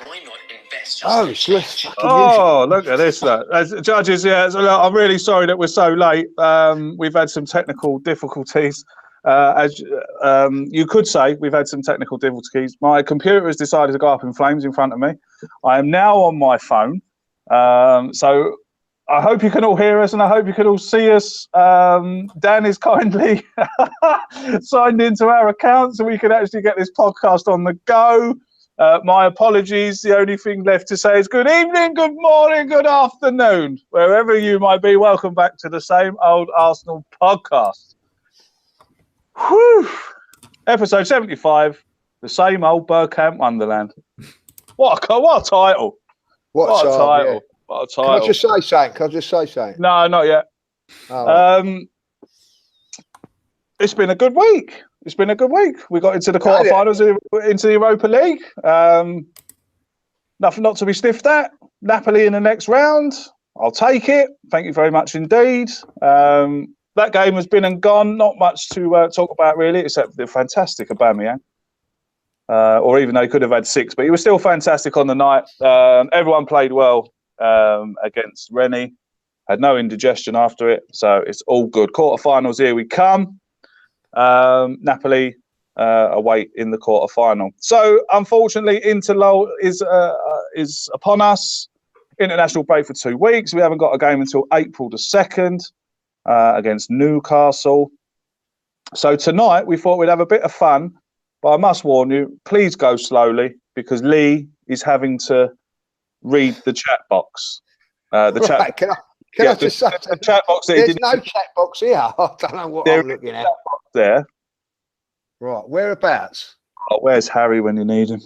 Why not invest? Oh, look at this. As judges, yeah, so, look, I'm really sorry that we're so late. We've had some technical difficulties. As you could say, we've had some technical difficulties. My computer has decided to go up in flames in front of me. I am now on my phone. So I hope you can all hear us and I hope you can all see us. Dan is kindly signed into our account so we can actually get this podcast on the go. My apologies. The only thing left to say is good evening, good morning, good afternoon. Wherever you might be, welcome back to the Same Old Arsenal podcast. Whew. Episode 75, the Same Old Bergkamp Wonderland. What a title. What a title. Yeah. What a title. Can I just say something? No, not yet. Oh. It's been a good week. We got into the quarterfinals into the Europa League. Nothing not to be sniffed at. Napoli in the next round. I'll take it. Thank you very much indeed. That game has been and gone. Not much to talk about really, except the fantastic Aubameyang. Or even though he could have had 6, but he was still fantastic on the night. Everyone played well against Rennie. Had no indigestion after it, so it's all good. Quarterfinals, here we come. Napoli await in the quarterfinal. So unfortunately, Inter is upon us. International break for 2 weeks. We haven't got a game until April the 2nd against Newcastle. So tonight we thought we'd have a bit of fun, but I must warn you, please go slowly because Lee is having to read the chat box. Chat. Can I just say the chat box? There's no chat box here. I don't know what I'm looking at. There. Right, whereabouts? Oh, where's Harry when you need him?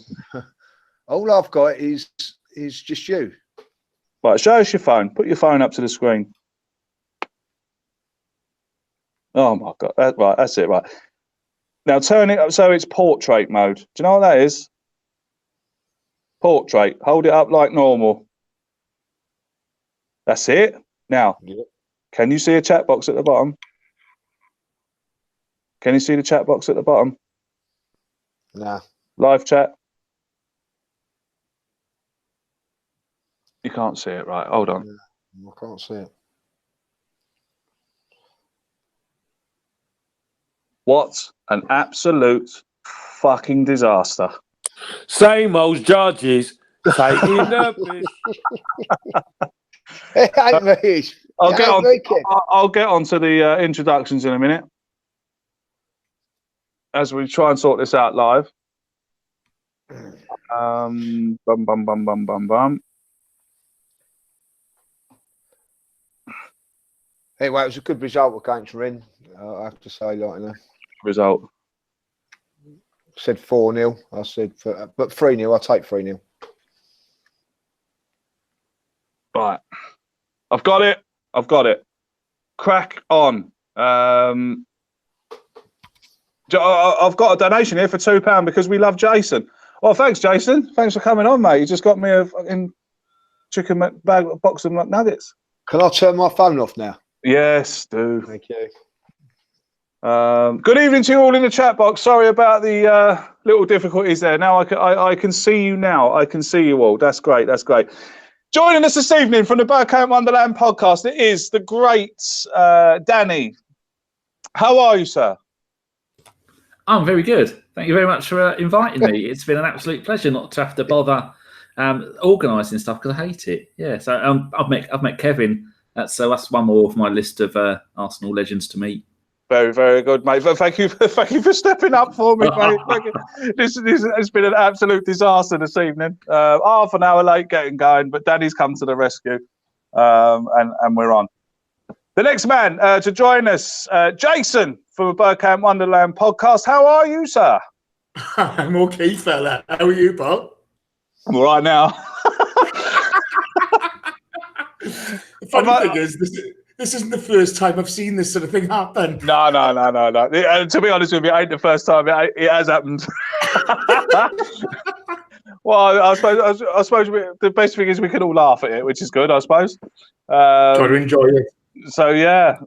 All I've got is just you. Right, show us your phone. Put your phone up to the screen. Oh my God! Right, that's it. Right now, turn it up so it's portrait mode. Do you know what that is? Portrait. Hold it up like normal. That's it. Now, Can you see a chat box at the bottom? Can you see the chat box at the bottom? No. Live chat. You can't see it, right? Hold on. I can't see it. What an absolute fucking disaster. Same old judges taking the piss. It ain't me. I'll get on to the introductions in a minute as we try and sort this out live. Bum, bum, bum, bum, bum, bum. Anyway, it was a good result against Rennes, I have to say, Result. Said 4-0. I said, but 3-0. I'll take 3-0. Right. I've got it. Crack on. I've got a donation here for £2 because we love Jason. Well, thanks, Jason. Thanks for coming on, mate. You just got me a fucking box of McNuggets. Can I turn my phone off now? Yes, do. Thank you. Good evening to you all in the chat box. Sorry about the little difficulties there. Now I can see you now. I can see you all. That's great. Joining us this evening from the Bergkamp Wonderland podcast, it is the great Danny. How are you, sir? I'm very good. Thank you very much for inviting me. It's been an absolute pleasure not to have to bother organising stuff because I hate it. Yeah, so I've met Kevin. That's one more of my list of Arsenal legends to meet. Very, very good, mate. But thank you for stepping up for me, mate. This has been an absolute disaster this evening. Half an hour late getting going, but Danny's come to the rescue, and we're on. The next man to join us, Jason from the Bergkamp Wonderland podcast. How are you, sir? I'm okay, fella. How are you, Bob? I'm all right now. The funny thing is, this isn't the first time I've seen this sort of thing happen. No. To be honest with you, it ain't the first time. It has happened. Well, I suppose the best thing is we can all laugh at it, which is good, I suppose. Try to enjoy it. So, yeah.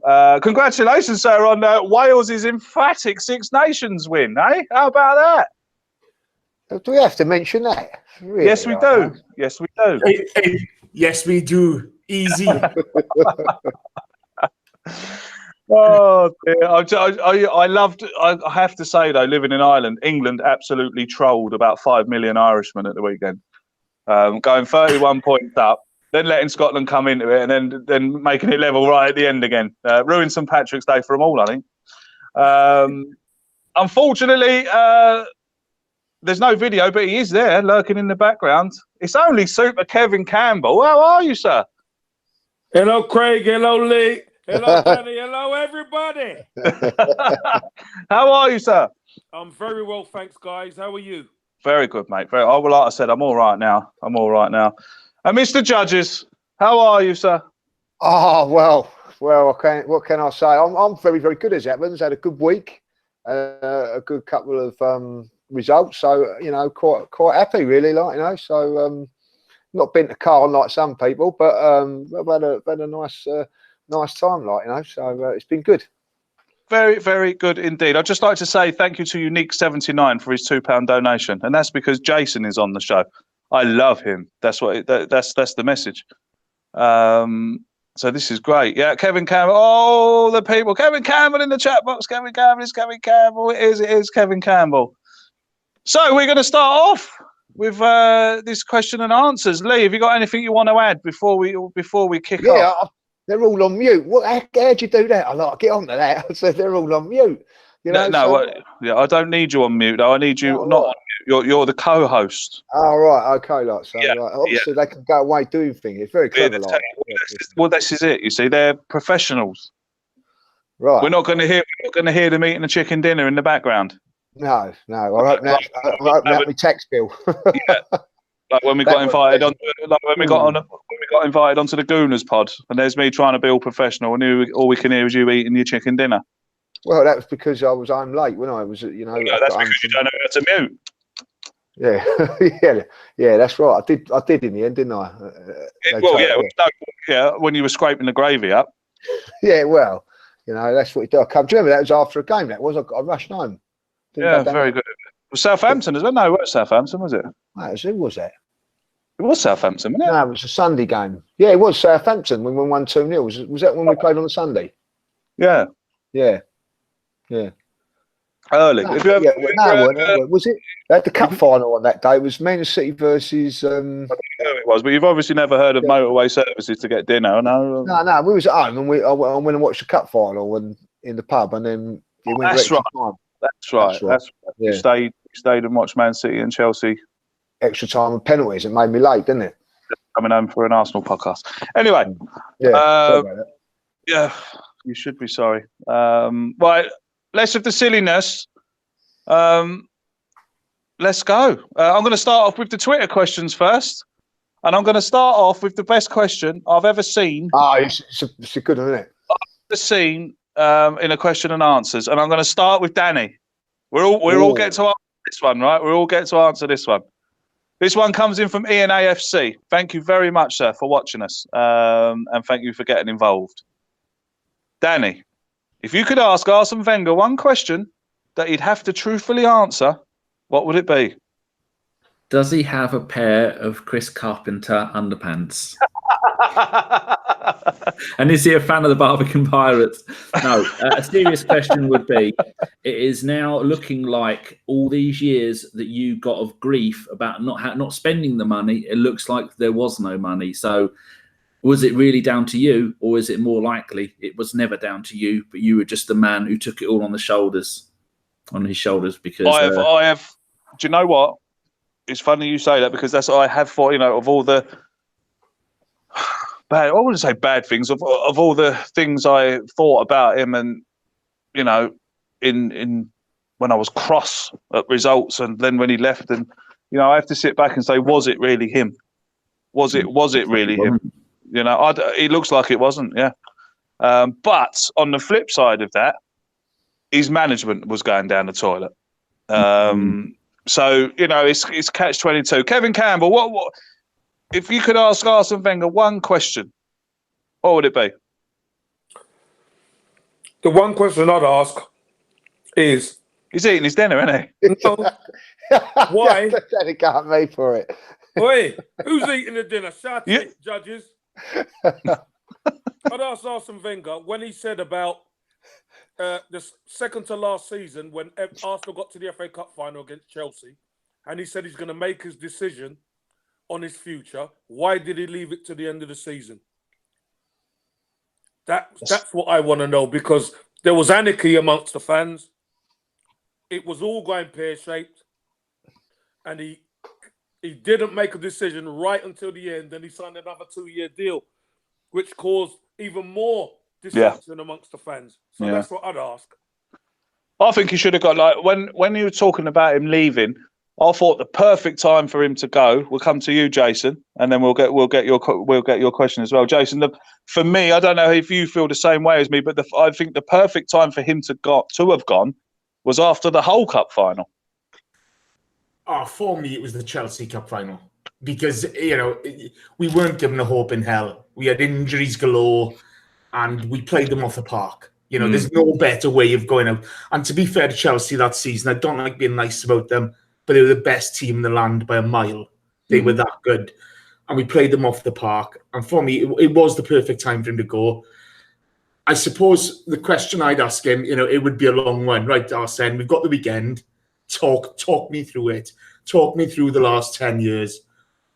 Congratulations, sir, on Wales' emphatic Six Nations win, eh? How about that? Do we have to mention that? Really, Yes, we do. Yes, we do. Yes, we do. Easy. Oh dear. I loved. I have to say though, living in Ireland, England absolutely trolled about 5 million Irishmen at the weekend, going 31 points up, then letting Scotland come into it, and then making it level right at the end again. Ruined St Patrick's Day for them all, I think. Unfortunately, there's no video, but he is there, lurking in the background. It's only Super Kevin Campbell. How are you, sir? Hello, Craig. Hello, Lee. Hello, Danny. Hello, everybody. How are you, sir? I'm very well, thanks, guys. How are you? Very good, mate. Well, like I said, I'm all right now. And Mr. Judges, how are you, sir? Oh, well, what can I say? I'm very, very good as Evans. Had a good week, a good couple of results. So, quite happy, really, So, not been to Carl like some people, but I've had a nice time, So it's been good. Very, very good indeed. I'd just like to say thank you to Unique79 for his £2 donation, and that's because Jason is on the show. I love him. That's the message. So this is great. Yeah, Kevin Campbell. Oh, the people. Kevin Campbell in the chat box. Kevin Campbell is Kevin Campbell. It is Kevin Campbell. So we're going to start off with this question and answers. Lee, have you got anything you want to add before we kick off? Yeah, they're all on mute. How'd you do that? I like get on to that. I said they're all on mute. I don't need you on mute though. I need you not on mute. You're the co-host. Oh right, okay, obviously they can go away doing things. It's very clever. This is it. You see, they're professionals. Right. We're not going to hear them eating a chicken dinner in the background. No. I hope that my tax bill. Yeah. Like when we got invited on, when we got invited onto the Gooners pod, and there's me trying to be all professional, and all we can hear is you eating your chicken dinner. Well, that was because I was home late when I was, that's because you don't know how to mute. Yeah, yeah, that's right. I did in the end, didn't I? When you were scraping the gravy up. Yeah, well, that's what you do. Do you remember that was after a game? That was I rushed home. Very good. It was Southampton as well. No, it was Southampton, was it? Who was that? It was Southampton, wasn't it? No, it was a Sunday game. Yeah, it was Southampton when we won 2-0. Was that when we played on a Sunday? Yeah. Early. Was it? They had the cup final on that day. It was Man City versus. I don't know it was, but you've obviously never heard of motorway services to get dinner, no? No. We was at home and I went and watched the cup final in the pub, and then it went extra time. That's right. Yeah. You stayed and watched Man City and Chelsea. Extra time and penalties. It made me late, didn't it? Coming home for an Arsenal podcast. Anyway. Yeah, you should be sorry. Right, less of the silliness. Let's go. I'm going to start off with the Twitter questions first. And I'm going to start off with the best question I've ever seen. It's a good one, isn't it? I've ever seen in a question and answers. And I'm going to start with Danny. We're all get to answer this one, right? We all get to answer this one. This one comes in from Ian AFC. Thank you very much, sir, for watching us. And thank you for getting involved. Danny, if you could ask Arsene Wenger one question that he'd have to truthfully answer, what would it be? Does he have a pair of Chris Carpenter underpants? And is he a fan of the Barbican Pirates? No. A serious question would be, it is now looking like all these years that you got of grief about not spending the money, it looks like there was no money. So was it really down to you, or is it more likely it was never down to you, but you were just the man who took it all on his shoulders? Because I have. Do you know what? It's funny you say that, because that's what I have thought. Of all the bad, I wouldn't say bad things, of all the things I thought about him, and in when I was cross at results, and then when he left, and I have to sit back and say, was it really him? Was it really him? It looks like it wasn't. Yeah. But on the flip side of that, his management was going down the toilet. So it's catch-22. Kevin Campbell, what if you could ask Arsene Wenger one question, what would it be? The one question I'd ask is, He's eating his dinner, isn't he? No. Why? Daddy got me for it. Oi, who's eating the dinner? Shout Yeah. it, judges. I'd ask Arsene Wenger when he said about the second to last season when Arsenal got to the FA Cup final against Chelsea, and he said he's going to make his decision on his future. Why did he leave it to the end of the season? That's what I want to know, because there was anarchy amongst the fans. It was all going pear-shaped, and he didn't make a decision right until the end, and he signed another 2-year deal, which caused even more dysfunction amongst the fans. So that's what I'd ask. I think he should have got, like, when you were talking about him leaving, I thought the perfect time for him to go. We'll come to you, Jason, and then we'll get your question as well, Jason. For me, I don't know if you feel the same way as me, but I think the perfect time for him to have gone was after the whole cup final. Oh, for me, it was the Chelsea Cup final, because, you know, we weren't given a hope in hell. We had injuries galore, and we played them off the park. You know, there's no better way of going out. And to be fair to Chelsea that season, I don't like being nice about them, but they were the best team in the land by a mile. They were that good. And we played them off the park. And for me, it was the perfect time for him to go. I suppose the question I'd ask him, you know, it would be a long one. Right, Arsene, we've got the weekend. Talk me through it. Talk me through the last 10 years.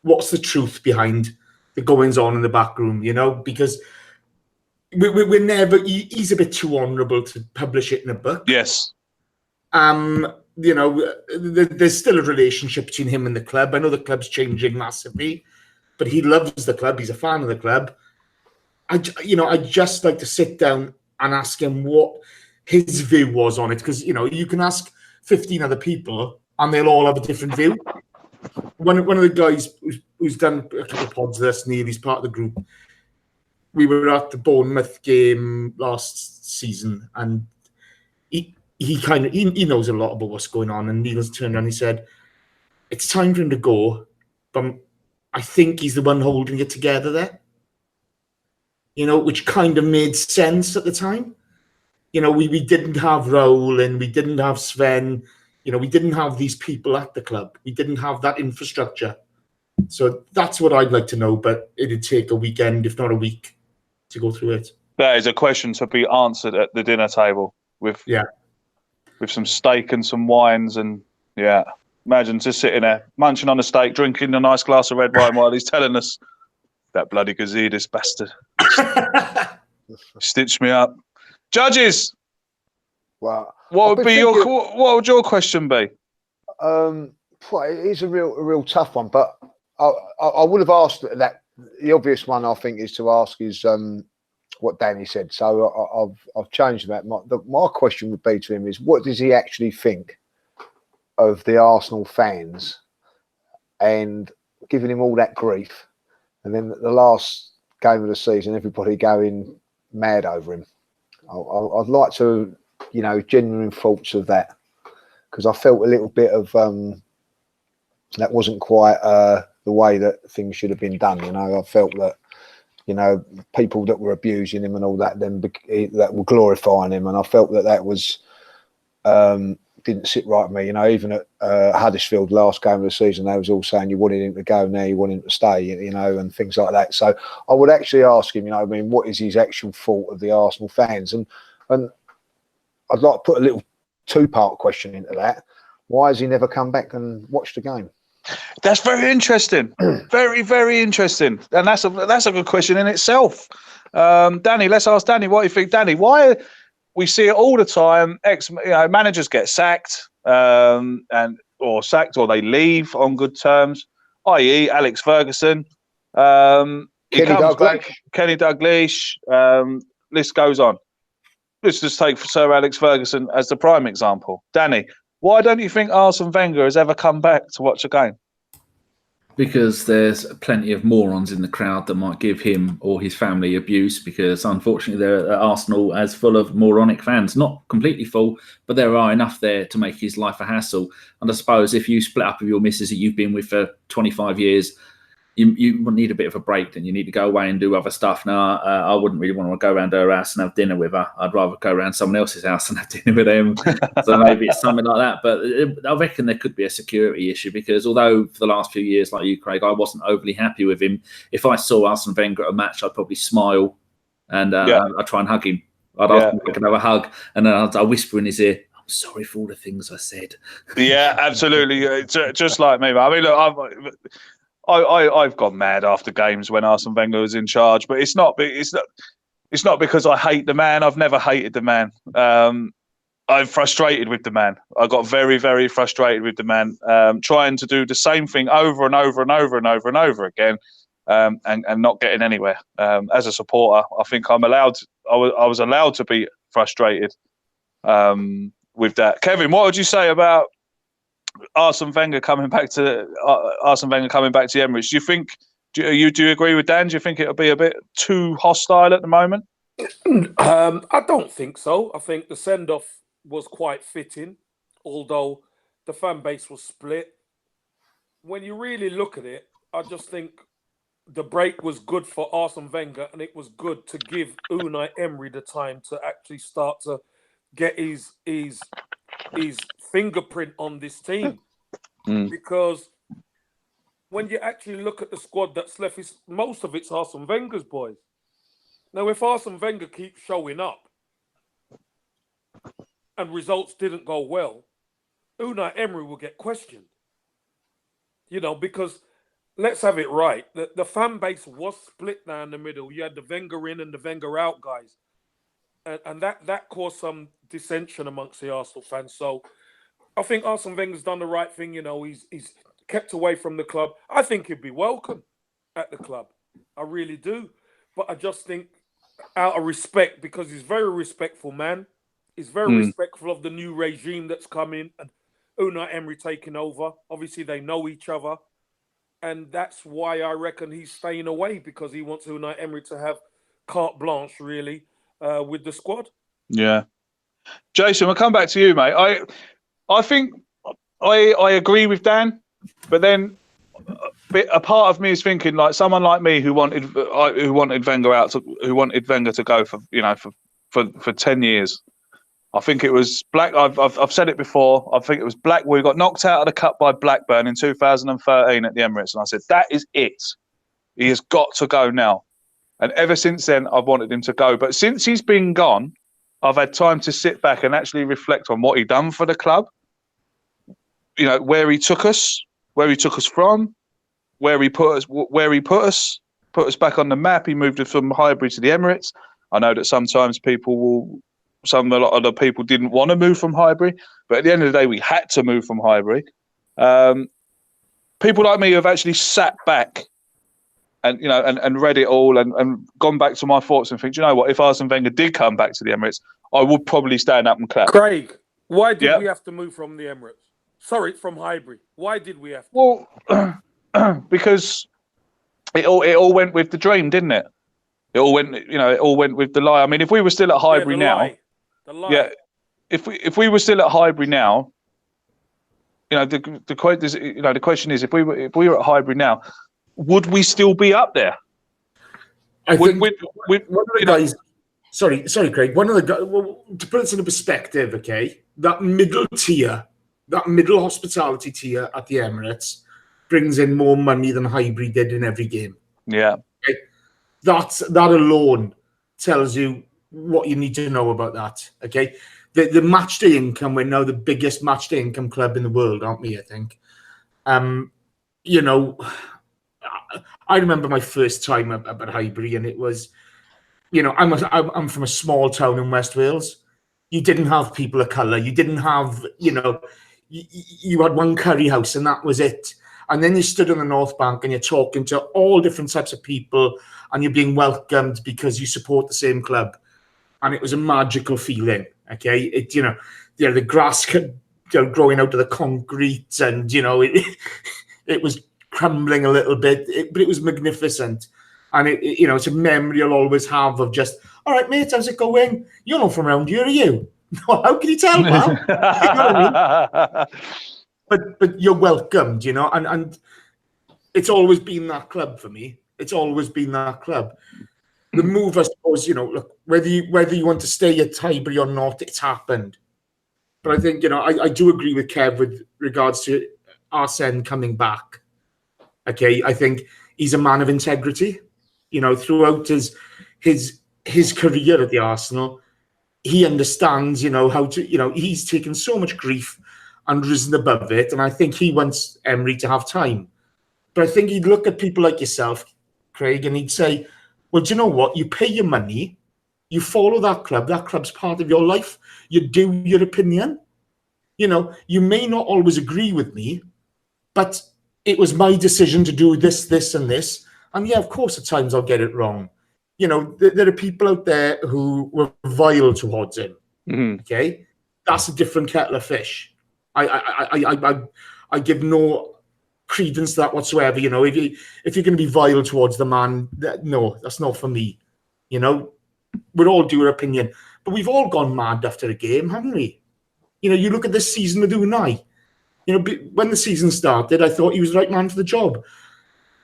What's the truth behind the goings on in the back room, you know? Because we're never... He's a bit too honourable to publish it in a book. Yes. You know, there's still a relationship between him and the club. I know the club's changing massively, but he loves the club. He's a fan of the club. I'd just like to sit down and ask him what his view was on it, because, you know, you can ask 15 other people and they'll all have a different view. One of the guys who's done a couple of pods this, Neil, he's part of the group. We were at the Bournemouth game last season, and he knows a lot about what's going on. And Neil's turned around and he said, it's time for him to go, but I think he's the one holding it together there. You know, which kind of made sense at the time. You know, we didn't have Raul and we didn't have Sven. You know, we didn't have these people at the club. We didn't have that infrastructure. So that's what I'd like to know, but it'd take a weekend, if not a week, to go through it. That is a question to be answered at the dinner table with some steak and some wines, and imagine just sitting there munching on a steak, drinking a nice glass of red wine while he's telling us that bloody Gazidis bastard stitched me up. Judges, well, what would your question be? It is a real tough one, but I would have asked that. The obvious one I think is to ask is what Danny said. So I've changed that. My question would be to him is, what does he actually think of the Arsenal fans and giving him all that grief, and then the last game of the season, everybody going mad over him? I'd like to, you know, genuine thoughts of that, because I felt a little bit of that wasn't quite the way that things should have been done. You know, I felt that, you know, people that were abusing him and all that, that were glorifying him, and I felt that was didn't sit right with me. You know, even at Huddersfield last game of the season, they was all saying you wanted him to go now, you wanted him to stay, you know, and things like that. So I would actually ask him, you know, I mean, what is his actual thought of the Arsenal fans? And I'd like to put a little two-part question into that. Why has he never come back and watched the game? That's very interesting. Very, very interesting. And that's a good question in itself. Danny, let's ask Danny what you think. Danny, why we see it all the time, managers get sacked or they leave on good terms, i.e. Alex Ferguson. Kenny Dalglish, list goes on. Let's just take Sir Alex Ferguson as the prime example. Danny, why don't you think Arsene Wenger has ever come back to watch a game? Because there's plenty of morons in the crowd that might give him or his family abuse, because unfortunately Arsenal is full of moronic fans. Not completely full, but there are enough there to make his life a hassle. And I suppose if you split up with your missus that you've been with for 25 years, you need a bit of a break, then you need to go away and do other stuff. Now, I wouldn't really want to go around her house and have dinner with her. I'd rather go around someone else's house and have dinner with them. So maybe it's something like that. But I reckon there could be a security issue, because although for the last few years, like you, Craig, I wasn't overly happy with him. If I saw Arsene Wenger at a match, I'd probably smile and I'd try and hug him. I'd ask him if I could have a hug, and then I'd whisper in his ear, "I'm sorry for all the things I said." Yeah, absolutely. Just like me. I mean, look, I've gone mad after games when Arsene Wenger was in charge, but it's not because I hate the man. I've never hated the man. I'm frustrated with the man. I got very, very frustrated with the man, trying to do the same thing over and over and over and over and over again, and not getting anywhere. As a supporter, I think I'm allowed. I was allowed to be frustrated with that. Kevin, what would you say about Arsene Wenger coming back to the Emirates? Do you agree with Dan? Do you think it'll be a bit too hostile at the moment? I don't think so. I think the send-off was quite fitting, although the fan base was split. When you really look at it, I just think the break was good for Arsene Wenger, and it was good to give Unai Emery the time to actually start to get his fingerprint on this team. Because when you actually look at the squad that's left, most of it's Arsene Wenger's boys. Now, if Arsene Wenger keeps showing up and results didn't go well, Unai Emery will get questioned. Because let's have it right. The fan base was split down the middle. You had the Wenger in and the Wenger out guys. And that caused some dissension amongst the Arsenal fans. So I think Arsene Wenger's done the right thing. He's kept away from the club. I think he'd be welcome at the club. I really do. But I just think out of respect, because he's a very respectful man. He's very respectful of the new regime that's coming and Unai Emery taking over. Obviously, they know each other. And that's why I reckon he's staying away, because he wants Unai Emery to have carte blanche, really, with the squad. Yeah. Jason, we'll come back to you, mate. I think I agree with Dan, but then a part of me is thinking, like, someone like me who wanted Wenger out, who wanted Wenger to go for 10 years. I think it was I've said it before. I think it was we got knocked out of the cup by Blackburn in 2013 at the Emirates, and I said, that is it. He has got to go now. And ever since then, I've wanted him to go. But since he's been gone, I've had time to sit back and actually reflect on what he done for the club. Where he took us from, where he put us back on the map. He moved us from Highbury to the Emirates. I know that sometimes a lot of the people didn't want to move from Highbury, but at the end of the day, we had to move from Highbury. People like me have actually sat back and and read it all and gone back to my thoughts and think, you know what, if Arsene Wenger did come back to the Emirates, I would probably stand up and clap. Craig, why did we have to move from the Emirates? Sorry, from Highbury. Why did we have to? Well, because it all went with the dream, didn't it? It all went with the lie. I mean, if we were still at Highbury now. Yeah, if we were still at Highbury now, the question is, if we were at Highbury now, would we still be up there? I think one of the guys. Sorry, Craig. One of the guys. Well, to put it into perspective, okay, that middle hospitality tier at the Emirates brings in more money than Highbury did in every game. Yeah, okay? That alone tells you what you need to know about that. Okay, the match day income, we're now the biggest match day income club in the world, aren't we? I think. I remember my first time up at Highbury, and it was, I'm from a small town in West Wales. You didn't have people of colour. You didn't have, you had one curry house, and that was it. And then you stood on the North Bank, and you're talking to all different types of people, and you're being welcomed because you support the same club. And it was a magical feeling. Okay, the grass growing out of the concrete, and it was crumbling a little bit, but it was magnificent. And it's a memory I'll always have of just, all right, mate, how's it going? You're not from around here, are you? Well, how can you tell, pal? You know what I mean? But you're welcomed, and it's always been that club for me. It's always been that club. The move, I suppose, look, whether you want to stay at Highbury or not, it's happened. But I think, I do agree with Kev with regards to Arsene coming back. Okay, I think he's a man of integrity. Throughout his career at the Arsenal, he understands, how to, he's taken so much grief and risen above it. And I think he wants Emery to have time. But I think he'd look at people like yourself, Craig, and he'd say, well, do you know what? You pay your money, you follow that club's part of your life, you do your opinion. You may not always agree with me, but it was my decision to do this, this, and this. And yeah, of course, at times I'll get it wrong. There are people out there who were vile towards him. Mm-hmm. Okay? That's a different kettle of fish. I give no credence to that whatsoever. If you're going to be vile towards the man, no, that's not for me. We'll all do our opinion, but we've all gone mad after a game, haven't we? You look at this season with Unai. When the season started, I thought he was the right man for the job.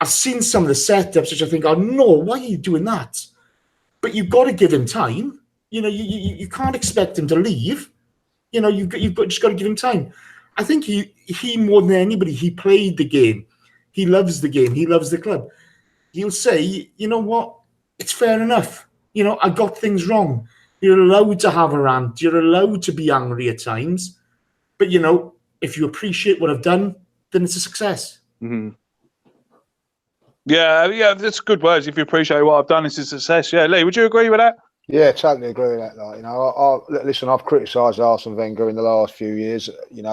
I've seen some of the setups which I think, oh no, why are you doing that? But you've got to give him time. You can't expect him to leave. You've just got to give him time. I think he more than anybody, he played the game. He loves the game. He loves the club. He'll say, you know what? It's fair enough. I got things wrong. You're allowed to have a rant. You're allowed to be angry at times. But, if you appreciate what I've done, then it's a success. Mm-hmm. Yeah, that's good words. If you appreciate what I've done, it's a success. Yeah, Lee, would you agree with that? Yeah, totally agree with that. Listen, I've criticised Arsene Wenger in the last few years.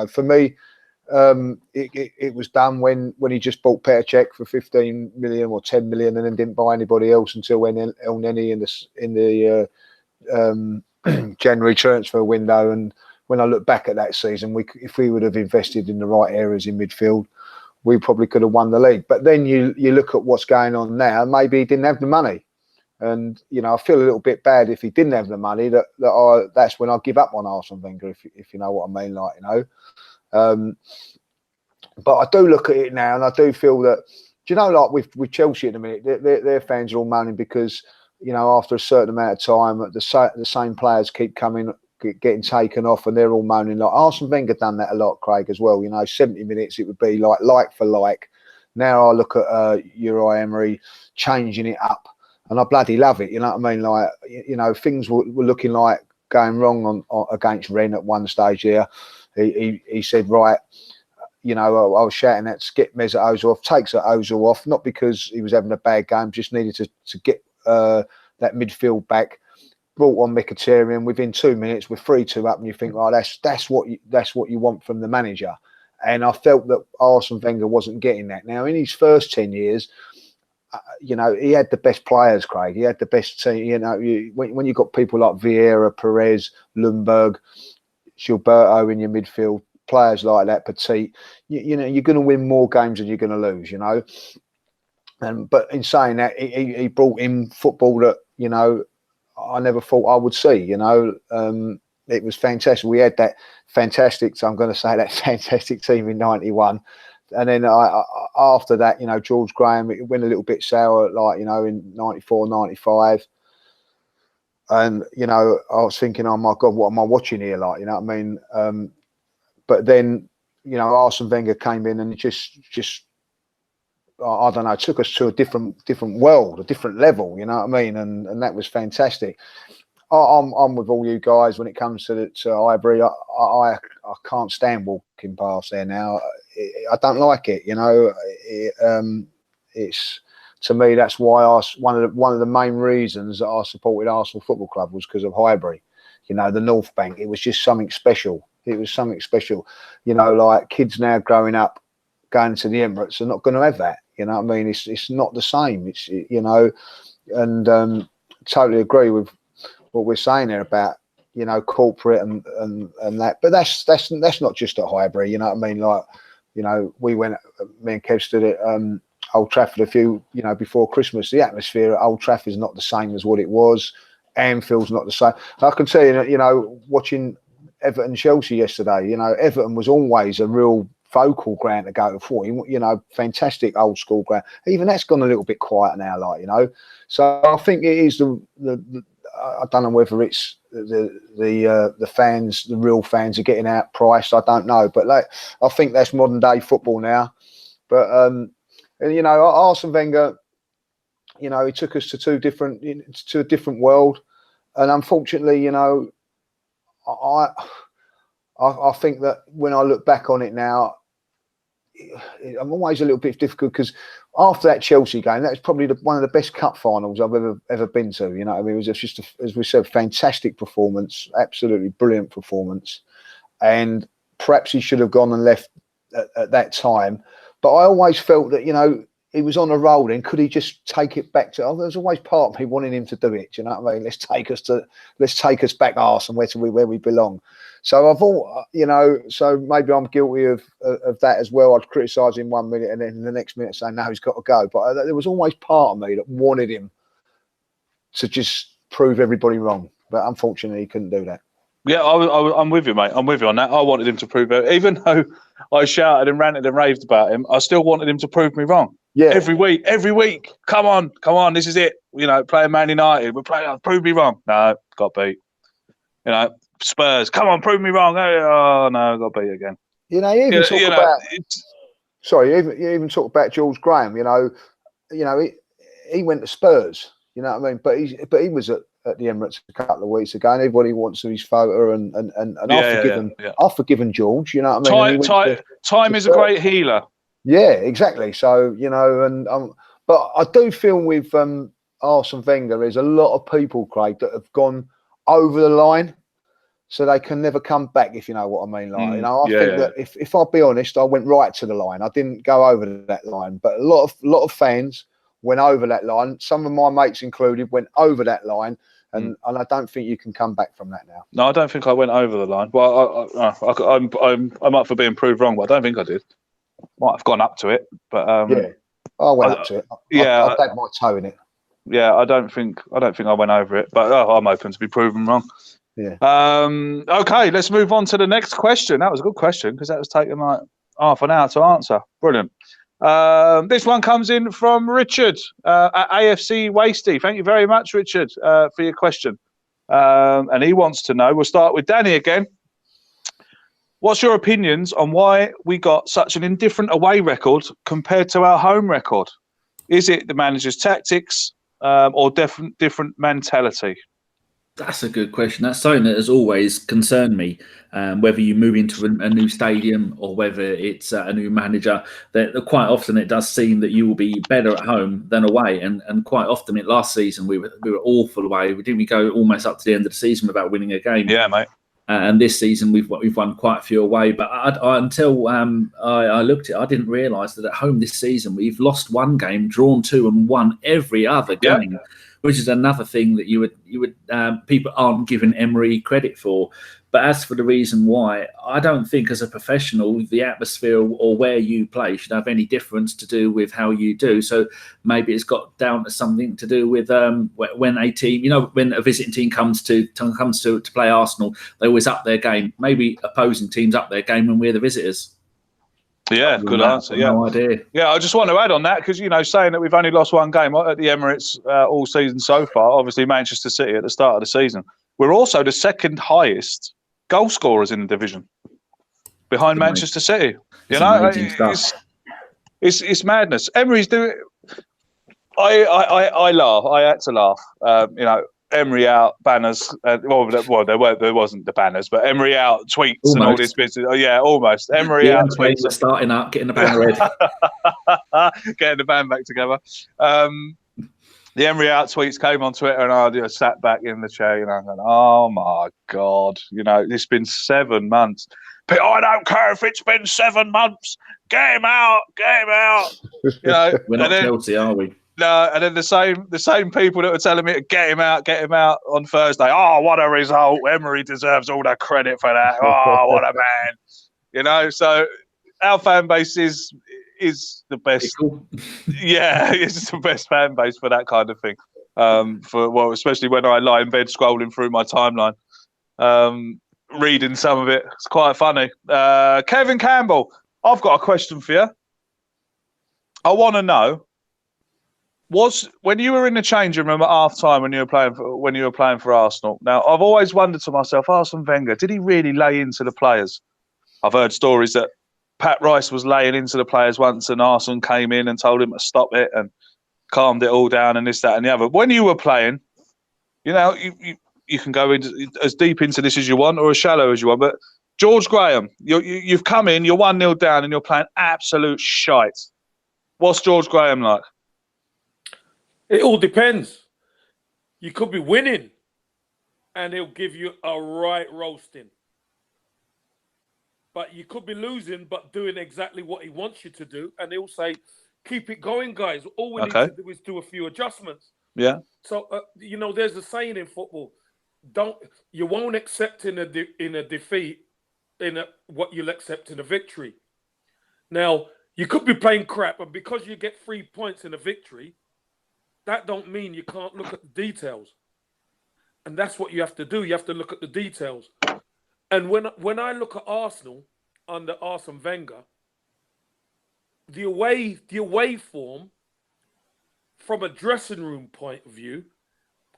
For me, it was done when he just bought Petr Cech for 15 million or 10 million, and then didn't buy anybody else until when El Neni in the January transfer window. And when I look back at that season, if we would have invested in the right areas in midfield, we probably could have won the league. But then you look at what's going on now. Maybe he didn't have the money. And I feel a little bit bad if he didn't have the money. That's when I give up on Arsene Wenger, if you know what I mean. But I do look at it now, and I do feel that, like with Chelsea at the minute, their fans are all moaning because after a certain amount of time, the same players keep getting taken off, and they're all moaning. Like Arsene Wenger done that a lot, Craig, as well. 70 minutes it would be like for like. Now I look at Uri Emery changing it up. And I bloody love it, you know what I mean? Like, things were looking like going wrong against Rennes at one stage here. He said, right, I was shouting at skip Mesut Ozil off, takes Ozil off, not because he was having a bad game, just needed to get that midfield back. Brought on Mkhitaryan within 2 minutes, we're 3-2 up, and you think, that's what you want from the manager. And I felt that Arsene Wenger wasn't getting that. Now, in his first 10 years, he had the best players, Craig. He had the best team. When you've got people like Vieira, Perez, Lundberg, Gilberto in your midfield, players like that, Petit, you're going to win more games than you're going to lose, But in saying that, he brought in football that, I never thought I would see, It was fantastic. We had that fantastic, so I'm going to say that fantastic team in 91. And then after that, George Graham, it went a little bit sour, in 94, 95. And, I was thinking, oh, my God, what am I watching here? But then, Arsene Wenger came in and just I don't know, took us to a different world, a different level, And that was fantastic. I'm with all you guys when it comes to Highbury. I can't stand walking past there now. I don't like it. It's, to me, that's why one of the main reasons that I supported Arsenal Football Club was because of Highbury. The North Bank. It was just something special. It was something special. Like kids now growing up, going to the Emirates are not going to have that. It's not the same. It's and totally agree with what we're saying there about corporate and that, but that's not just at Highbury. We went, me and Kev stood at Old Trafford a few before Christmas. The atmosphere at Old Trafford is not the same as what it was. Anfield's not the same. I can tell you, watching Everton-Chelsea yesterday. You know, Everton was always a real vocal ground to go for. You know, fantastic old school ground. Even that's gone a little bit quiet now, like, you know. So I think it is the I don't know whether it's the fans, the real fans are getting outpriced. I don't know, but like, I think that's modern day football now. But you know, Arsene Wenger, you know, he took us to a different world, and unfortunately, you know, I think that when I look back on it now, I'm always a little bit difficult, because after that Chelsea game, that was probably one of the best cup finals I've ever been to. You know, I mean, it was just as we said, fantastic performance, absolutely brilliant performance, and perhaps he should have gone and left at that time. But I always felt that, you know, he was on a roll, and could he just take it back to? Oh, there's always part of me wanting him to do it. Do you know what I mean? Let's take us back, Arsenal, where we belong. So I've all, you know, so maybe I'm guilty of that as well. I'd criticise him 1 minute, and then the next minute say no, he's got to go. But there was always part of me that wanted him to just prove everybody wrong. But unfortunately, he couldn't do that. Yeah, I'm with you, mate. I'm with you on that. I wanted him to prove it. Even though I shouted and ranted and raved about him, I still wanted him to prove me wrong. Yeah. Every week. Come on, this is it. You know, playing Man United, we're playing, prove me wrong. No, got beat. You know, Spurs, come on, prove me wrong. Oh, no, got beat again. You know, you even talk about... Sorry, you even talk about George Graham, you know, he went to Spurs, you know what I mean? But he was at the Emirates a couple of weeks ago, and everybody wants his photo, and I've forgiven George, you know what I mean? Time is a great healer. Yeah, exactly. So, you know, but I do feel with Arsene Wenger, there's a lot of people, Craig, that have gone over the line, so they can never come back, if you know what I mean. Like, you know, I think that if I'll be honest, I went right to the line. I didn't go over that line, but a lot of fans went over that line. Some of my mates included went over that line. And I don't think you can come back from that now. No, I don't think I went over the line. Well, I'm up for being proved wrong, but I don't think I did. Might have gone up to it, but yeah, I went up to it. I dug my toe in it. Yeah, I don't think I went over it, but I'm open to be proven wrong. Yeah. Okay, let's move on to the next question. That was a good question, because that was taking like half an hour to answer. Brilliant. This one comes in from Richard at AFC Wasty. Thank you very much, Richard, for your question. And he wants to know, we'll start with Danny again. What's your opinions on why we got such an indifferent away record compared to our home record? Is it the manager's tactics or different mentality? That's a good question. That's something that has always concerned me. Whether you move into a new stadium or whether it's a new manager, that quite often it does seem that you will be better at home than away. And quite often, last season we were awful away. We go almost up to the end of the season without winning a game. Yeah, mate. And this season we've won quite a few away. But until I looked at it, I didn't realise that at home this season we've lost one game, drawn two, and won every other game. Yep. Which is another thing that you would people aren't giving Emery credit for. But as for the reason why, I don't think as a professional the atmosphere or where you play should have any difference to do with how you do. So maybe it's got down to something to do with when a team, when a visiting team comes to play Arsenal, they always up their game. Maybe opposing teams up their game when we're the visitors. Yeah, good answer. Yeah, no idea. Yeah, I just want to add on that because saying that we've only lost one game at the Emirates all season so far. Obviously, Manchester City at the start of the season. We're also the second highest goal scorers in the division, behind Manchester City. It's madness. Emery's doing. I laugh. I had to laugh. Emery out banners. There wasn't the banners, but Emery out tweets almost. And all this business. Oh, yeah, almost. Emery out tweets. Starting up, getting the banner ready, getting the band back together. The Emery out tweets came on Twitter, and I just sat back in the chair. Going, oh my God! It's been 7 months. But I don't care if it's been 7 months. Get him out! Get him out! We're not Chelsea, are we? No, and then the same people that were telling me to get him out on Thursday. Oh, what a result! Emery deserves all the credit for that. Oh, what a man! So our fan base is the best. Cool. Yeah, it's the best fan base for that kind of thing. Especially when I lie in bed scrolling through my timeline. reading some of it. It's quite funny. Kevin Campbell, I've got a question for you. I want to know, when you were in the changing room at half time when you were playing for Arsenal. Now, I've always wondered to myself, Arsene Wenger, did he really lay into the players? I've heard stories that Pat Rice was laying into the players once, and Arsene came in and told him to stop it and calmed it all down and this, that, and the other. When you were playing, you can go as deep into this as you want or as shallow as you want. But George Graham, you've come in, you're 1-0 down, and you're playing absolute shite. What's George Graham like? It all depends. You could be winning, and he'll give you a right roasting. But you could be losing, but doing exactly what he wants you to do, and he'll say, "Keep it going, guys. All we need to do is do a few adjustments." Yeah. So there's a saying in football: you won't accept in a defeat what you'll accept in a victory. Now, you could be playing crap, and because you get 3 points in a victory, that don't mean you can't look at the details. And that's what you have to do. You have to look at the details. And when I look at Arsenal under Arsene Wenger, the away form from a dressing room point of view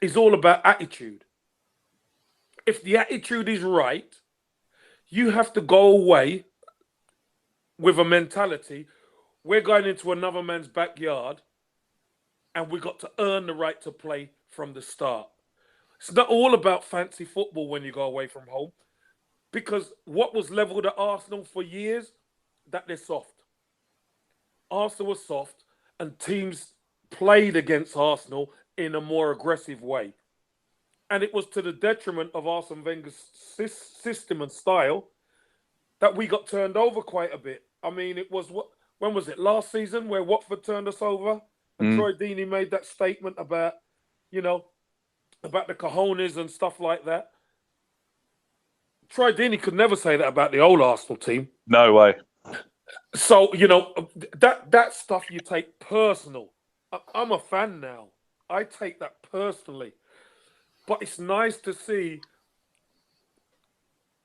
is all about attitude. If the attitude is right, you have to go away with a mentality, we're going into another man's backyard and we got to earn the right to play from the start. It's not all about fancy football when you go away from home, because what was levelled at Arsenal for years, that they're soft. Arsenal was soft, and teams played against Arsenal in a more aggressive way. And it was to the detriment of Arsene Wenger's system and style that we got turned over quite a bit. I mean, when was it? Last season where Watford turned us over? And Troy Deeney made that statement about the cojones and stuff like that. Troy Deeney could never say that about the old Arsenal team. No way. So, that stuff you take personal. I'm a fan now. I take that personally. But it's nice to see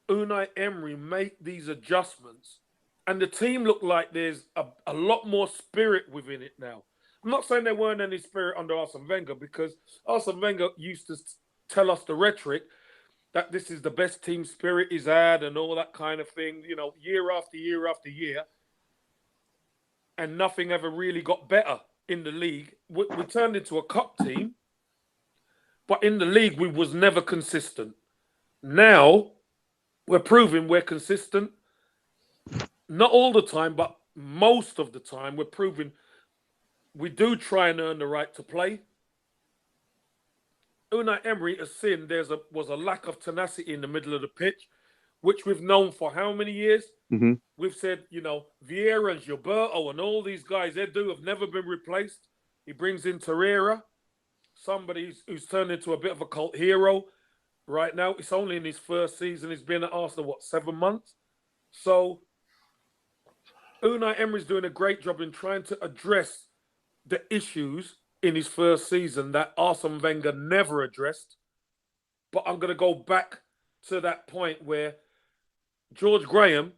Unai Emery make these adjustments, and the team look like there's a lot more spirit within it now. I'm not saying there weren't any spirit under Arsene Wenger, because Arsene Wenger used to tell us the rhetoric that this is the best team spirit he's had and all that kind of thing, year after year after year. And nothing ever really got better in the league. We turned into a cup team, but in the league, we was never consistent. Now, we're proving we're consistent. Not all the time, but most of the time, we're proving we do try and earn the right to play. Unai Emery has seen was a lack of tenacity in the middle of the pitch, which we've known for how many years? Mm-hmm. We've said, Vieira and Gilberto and all these guys, have never been replaced. He brings in Torreira, somebody who's turned into a bit of a cult hero right now. It's only in his first season. He's been at Arsenal, 7 months? So Unai Emery's doing a great job in trying to address the issues in his first season that Arsene Wenger never addressed. But I'm going to go back to that point where George Graham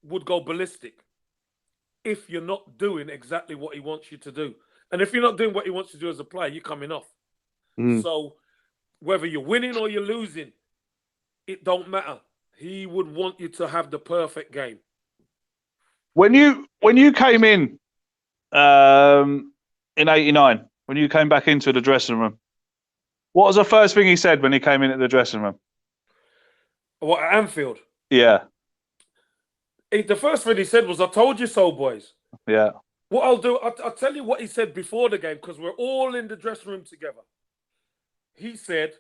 would go ballistic if you're not doing exactly what he wants you to do. And if you're not doing what he wants you to do as a player, you're coming off. So whether you're winning or you're losing, it don't matter. He would want you to have the perfect game. When you came in '89, when you came back into the dressing room, what was the first thing he said when he came in at the dressing room? What, at Anfield? Yeah. The first thing he said was, "I told you so, boys." Yeah. What I'll do, I'll tell you what he said before the game, because we're all in the dressing room together. He said,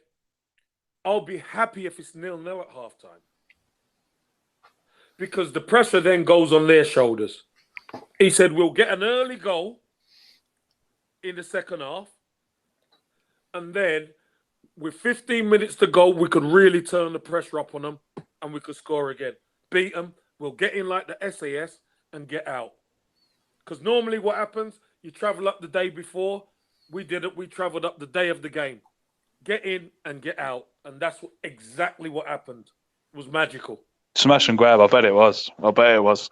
"I'll be happy if it's 0-0 at halftime, because the pressure then goes on their shoulders." He said, "We'll get an early goal in the second half, and then with 15 minutes to go, we could really turn the pressure up on them, and we could score again. Beat them. We'll get in like the SAS and get out." Because normally what happens, you travel up the day before. We did it. We traveled up the day of the game. Get in and get out. And that's exactly what happened. was magical. Smash and grab. I bet it was. Thanks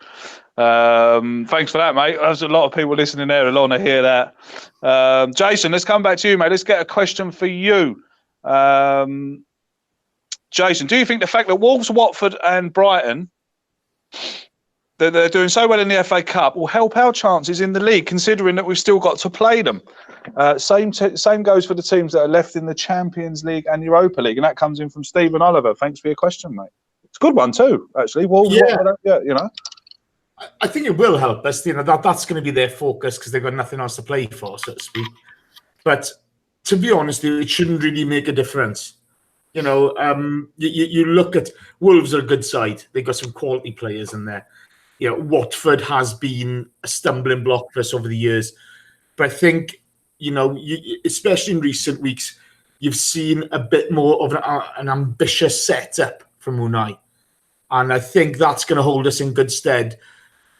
for that, mate. There's a lot of people listening there. I'll want to hear that. Jason, let's come back to you, mate. Let's get a question for you. Jason, do you think the fact that Wolves, Watford and Brighton, they're doing so well in the FA Cup, will help our chances in the league, considering that we've still got to play them? Same goes for the teams that are left in the Champions League and Europa League. And that comes in from Stephen Oliver. Thanks for your question, mate. It's a good one too, actually. Wolves, Watford, you know. I think it will help us. You know, that's going to be their focus because they've got nothing else to play for, so to speak. But to be honest, it shouldn't really make a difference. You know, you look at Wolves are a good side. They've got some quality players in there. You know, Watford has been a stumbling block for us over the years. But I think, you know, especially in recent weeks, you've seen a bit more of an ambitious setup from Unai. And I think that's going to hold us in good stead.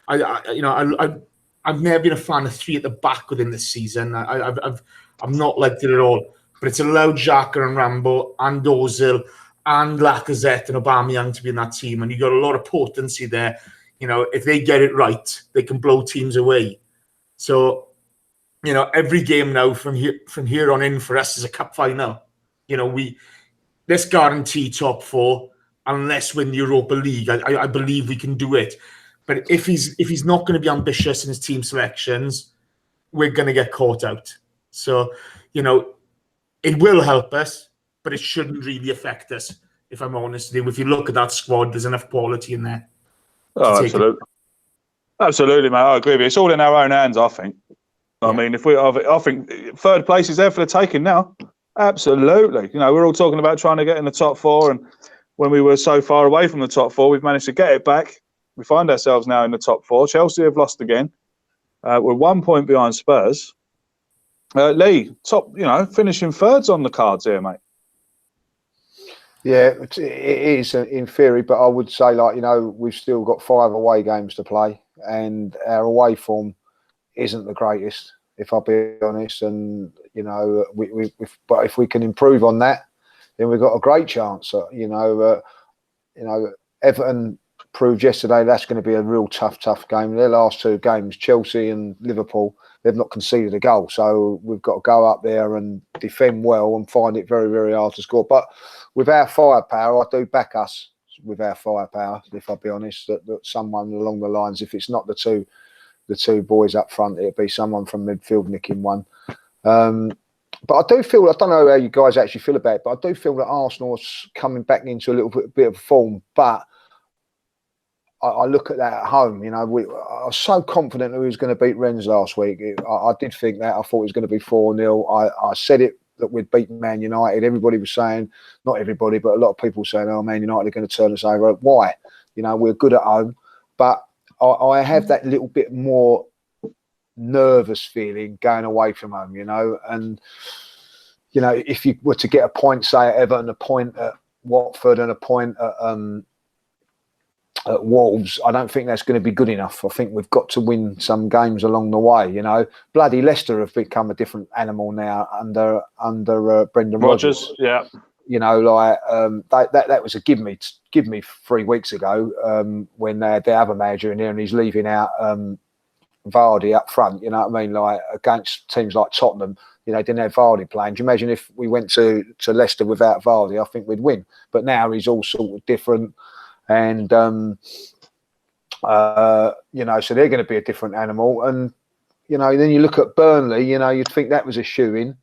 I've never been a fan of three at the back within this season. I'm not liked it at all. But it's allowed Xhaka and Rambo and Ozil and Lacazette and Aubameyang to be in that team, and you've got a lot of potency there. You know, if they get it right, they can blow teams away. So, you know, every game now from here on in for us is a cup final. You know, let's guarantee top four unless win the Europa League. I believe we can do it. But if he's not going to be ambitious in his team selections, we're going to get caught out. So, you know, it will help us, but it shouldn't really affect us, if I'm honest with you. If you look at that squad, there's enough quality in there. Oh, absolutely. Absolutely, mate. I agree with you. It's all in our own hands, I think. I mean, I think third place is there for the taking now. Absolutely. You know, we're all talking about trying to get in the top four, and when we were so far away from the top four, we've managed to get it back. We find ourselves now in the top four. Chelsea have lost again. We're 1 point behind Spurs. Lee, finishing third's on the cards here, mate. Yeah, it is in theory, but I would say, like, you know, we've still got 5 away games to play, and our away form isn't the greatest, if I'll be honest. And you know, but if we can improve on that, then we've got a great chance. Everton proved yesterday that's going to be a real tough game. Their last 2 games, Chelsea and Liverpool, they've not conceded a goal. So we've got to go up there and defend well and find it very, very hard to score. But with our firepower, I do back us with our firepower, if I'll be honest, that someone along the lines, if it's not the two boys up front, it'll be someone from midfield nicking one. But I do feel, I don't know how you guys actually feel about it, but I do feel that Arsenal's coming back into a little bit of form. But I look at that at home, you know, I was so confident that we was going to beat Rennes last week. I did think that. I thought it was going to be 4-0. I said it, that we'd beat Man United. Everybody was saying, not everybody, but a lot of people saying, oh, Man United are going to turn us over. Why? You know, we're good at home. But I have that little bit more nervous feeling going away from home, you know. And, you know, if you were to get a point, say, at Everton, a point at Watford and a point at Wolves, I don't think that's going to be good enough. I think we've got to win some games along the way, you know. Bloody Leicester have become a different animal now under Brendan Rodgers. Yeah. You know, like that was a give me 3 weeks ago when they had the other manager in there, and he's leaving out Vardy up front. You know what I mean? Like against teams like Tottenham, you know, didn't have Vardy playing. Do you imagine if we went to Leicester without Vardy? I think we'd win. But now he's all sort of different, and you know, so they're going to be a different animal. And you know, then you look at Burnley. You know, you'd think that was a shoo-in,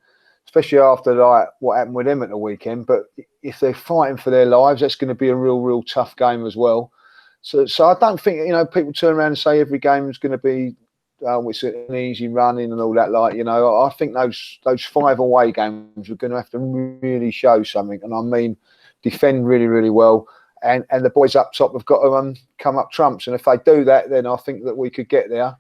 especially after like what happened with them at the weekend. But if they're fighting for their lives, that's going to be a real tough game as well. So I don't think, you know, people turn around and say every game is going to be it's an easy running and all that. Like, you know, I think those 5 away games are going to have to really show something. And I mean, defend really well. And the boys up top have got to come up trumps. And if they do that, then I think that we could get there.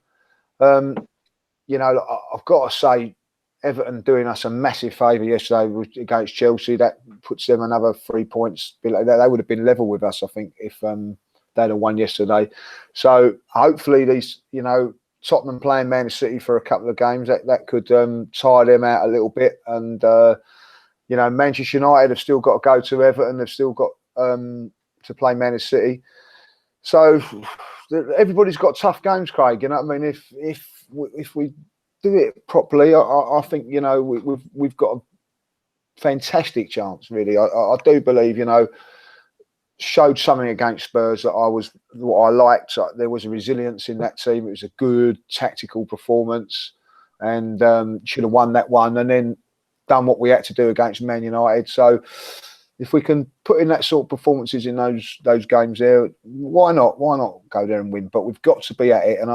You know, I've got to say, Everton doing us a massive favour yesterday against Chelsea. That puts them another 3 points below. They would have been level with us, I think, if they'd have won yesterday. So hopefully these, you know, Tottenham playing Man City for a couple of games, that could tire them out a little bit. And, you know, Manchester United have still got to go to Everton. They've still got to play Man City. So everybody's got tough games, Craig. You know what I mean? If we do it properly, I think, you know, we've got a fantastic chance. Really, I do believe, you know, showed something against Spurs that what I liked. There was a resilience in that team. It was a good tactical performance, and should have won that one, and then done what we had to do against Man United. So if we can put in that sort of performances in those games there, why not? Why not go there and win? But we've got to be at it. And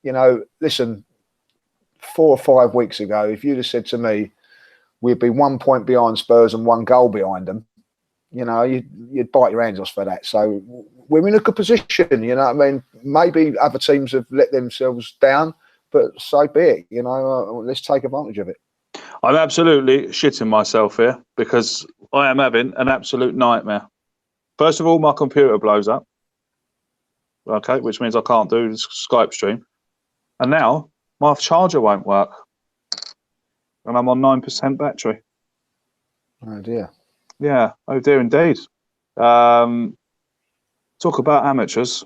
you know, listen, 4 or 5 weeks ago, if you'd have said to me we'd be 1 point behind Spurs and 1 goal behind them, you know, you'd bite your hands off for that. So we're in a good position, you know what I mean? Maybe other teams have let themselves down, but so be it, you know, let's take advantage of it. I'm absolutely shitting myself here because I am having an absolute nightmare. First of all, my computer blows up, okay, which means I can't do the Skype stream. And now my charger won't work. And I'm on 9% battery. Oh, dear. Yeah, oh dear indeed. Talk about amateurs.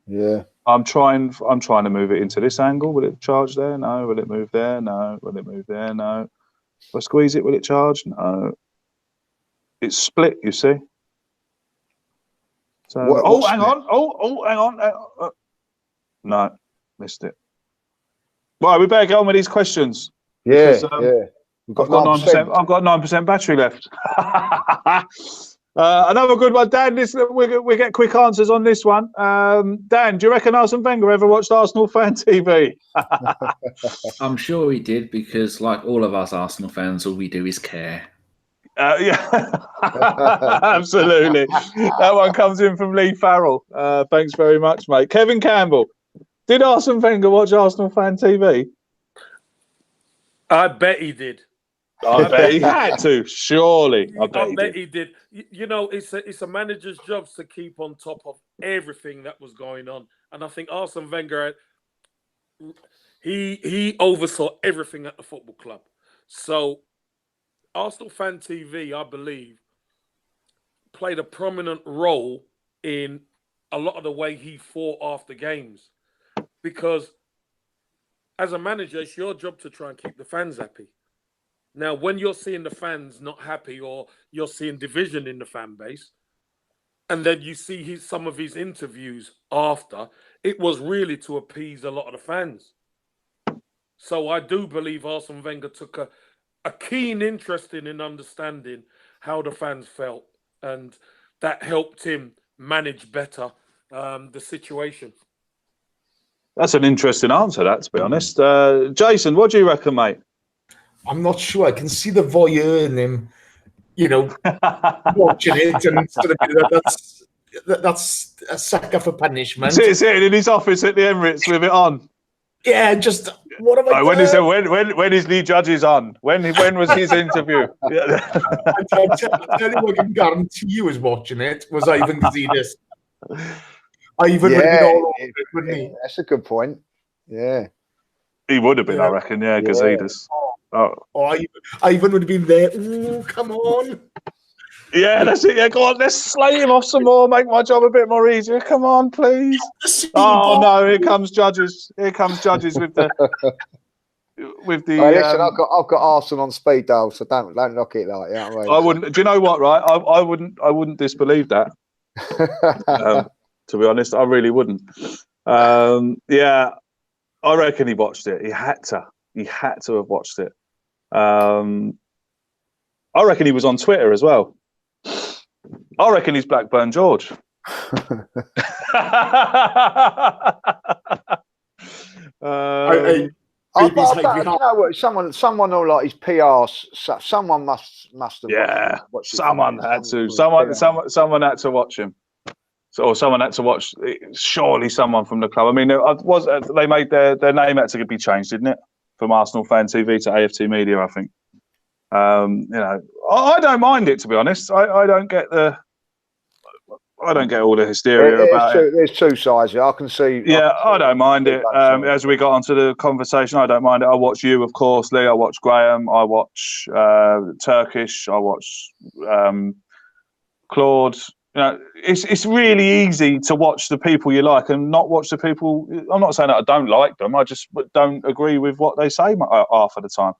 Yeah. I'm trying to move it into this angle. Will it charge there? No. Will it move there? No. Will it move there? No. If I squeeze it, will it charge? No. It's split, you see. So hang on. No, missed it. Right, we better get on with these questions. Yeah, because, yeah. I've got 9%. I've got 9% battery left. Another good one, Dan. We get quick answers on this one. Dan, do you reckon Arsene Wenger ever watched Arsenal Fan TV? I'm sure he did, because like all of us Arsenal fans, all we do is care. Yeah, absolutely. That one comes in from Lee Farrell. Thanks very much, mate. Kevin Campbell, did Arsene Wenger watch Arsenal Fan TV? I bet he did. I bet he had to, surely. I bet he did. You know, it's a manager's job to keep on top of everything that was going on. And I think Arsene Wenger, he oversaw everything at the football club. So Arsenal Fan TV, I believe, played a prominent role in a lot of the way he fought after games. Because as a manager, it's your job to try and keep the fans happy. Now, when you're seeing the fans not happy, or you're seeing division in the fan base, and then you see some of his interviews after, it was really to appease a lot of the fans. So I do believe Arsene Wenger took a keen interest in understanding how the fans felt, and that helped him manage better the situation. That's an interesting answer, that, to be honest. Jason, what do you reckon, mate? I'm not sure. I can see the voyeur in him, you know, watching it, and sort of, that's a sucker for punishment. Sitting in his office at the Emirates with it on. Yeah, just what have I done? When is Lee Judge's on? When was his interview? I tell you, I can guarantee you was watching it. Was Ivan Gazidis? Ivan would have been all over it, wouldn't he? That's a good point. Yeah. He would have been, I reckon, yeah, Gazidis. Ivan would have been there. Ooh, come on. Yeah, that's it. Yeah, go on. Let's slay him off some more. Make my job a bit more easier. Come on, please. Oh no! Here comes Judges. Here comes Judges with the. Listen, I've got Arsenal on speed dial, so don't knock it like that. I wouldn't. Do you know what? Right, I wouldn't disbelieve that. To be honest, I really wouldn't. Yeah, I reckon he watched it. He had to. He had to have watched it. I reckon he was on Twitter as well. I reckon he's Blackburn George. You know what? Someone or like his PR. Someone must have. Yeah, someone had to. Someone had to watch him. Or someone had to watch. Surely someone from the club. I mean, they made their name had to be changed, didn't it? From Arsenal Fan TV to AFT Media, I think. You know, I don't mind it, to be honest. I don't get all the hysteria about it. There's two sides. I can see. Yeah, I don't mind it. As we got onto the conversation, I don't mind it. I watch you, of course, Lee. I watch Graham. I watch Turkish. I watch Claude. You know, it's really easy to watch the people you like and not watch the people. I'm not saying that I don't like them. I just don't agree with what they say half of the time.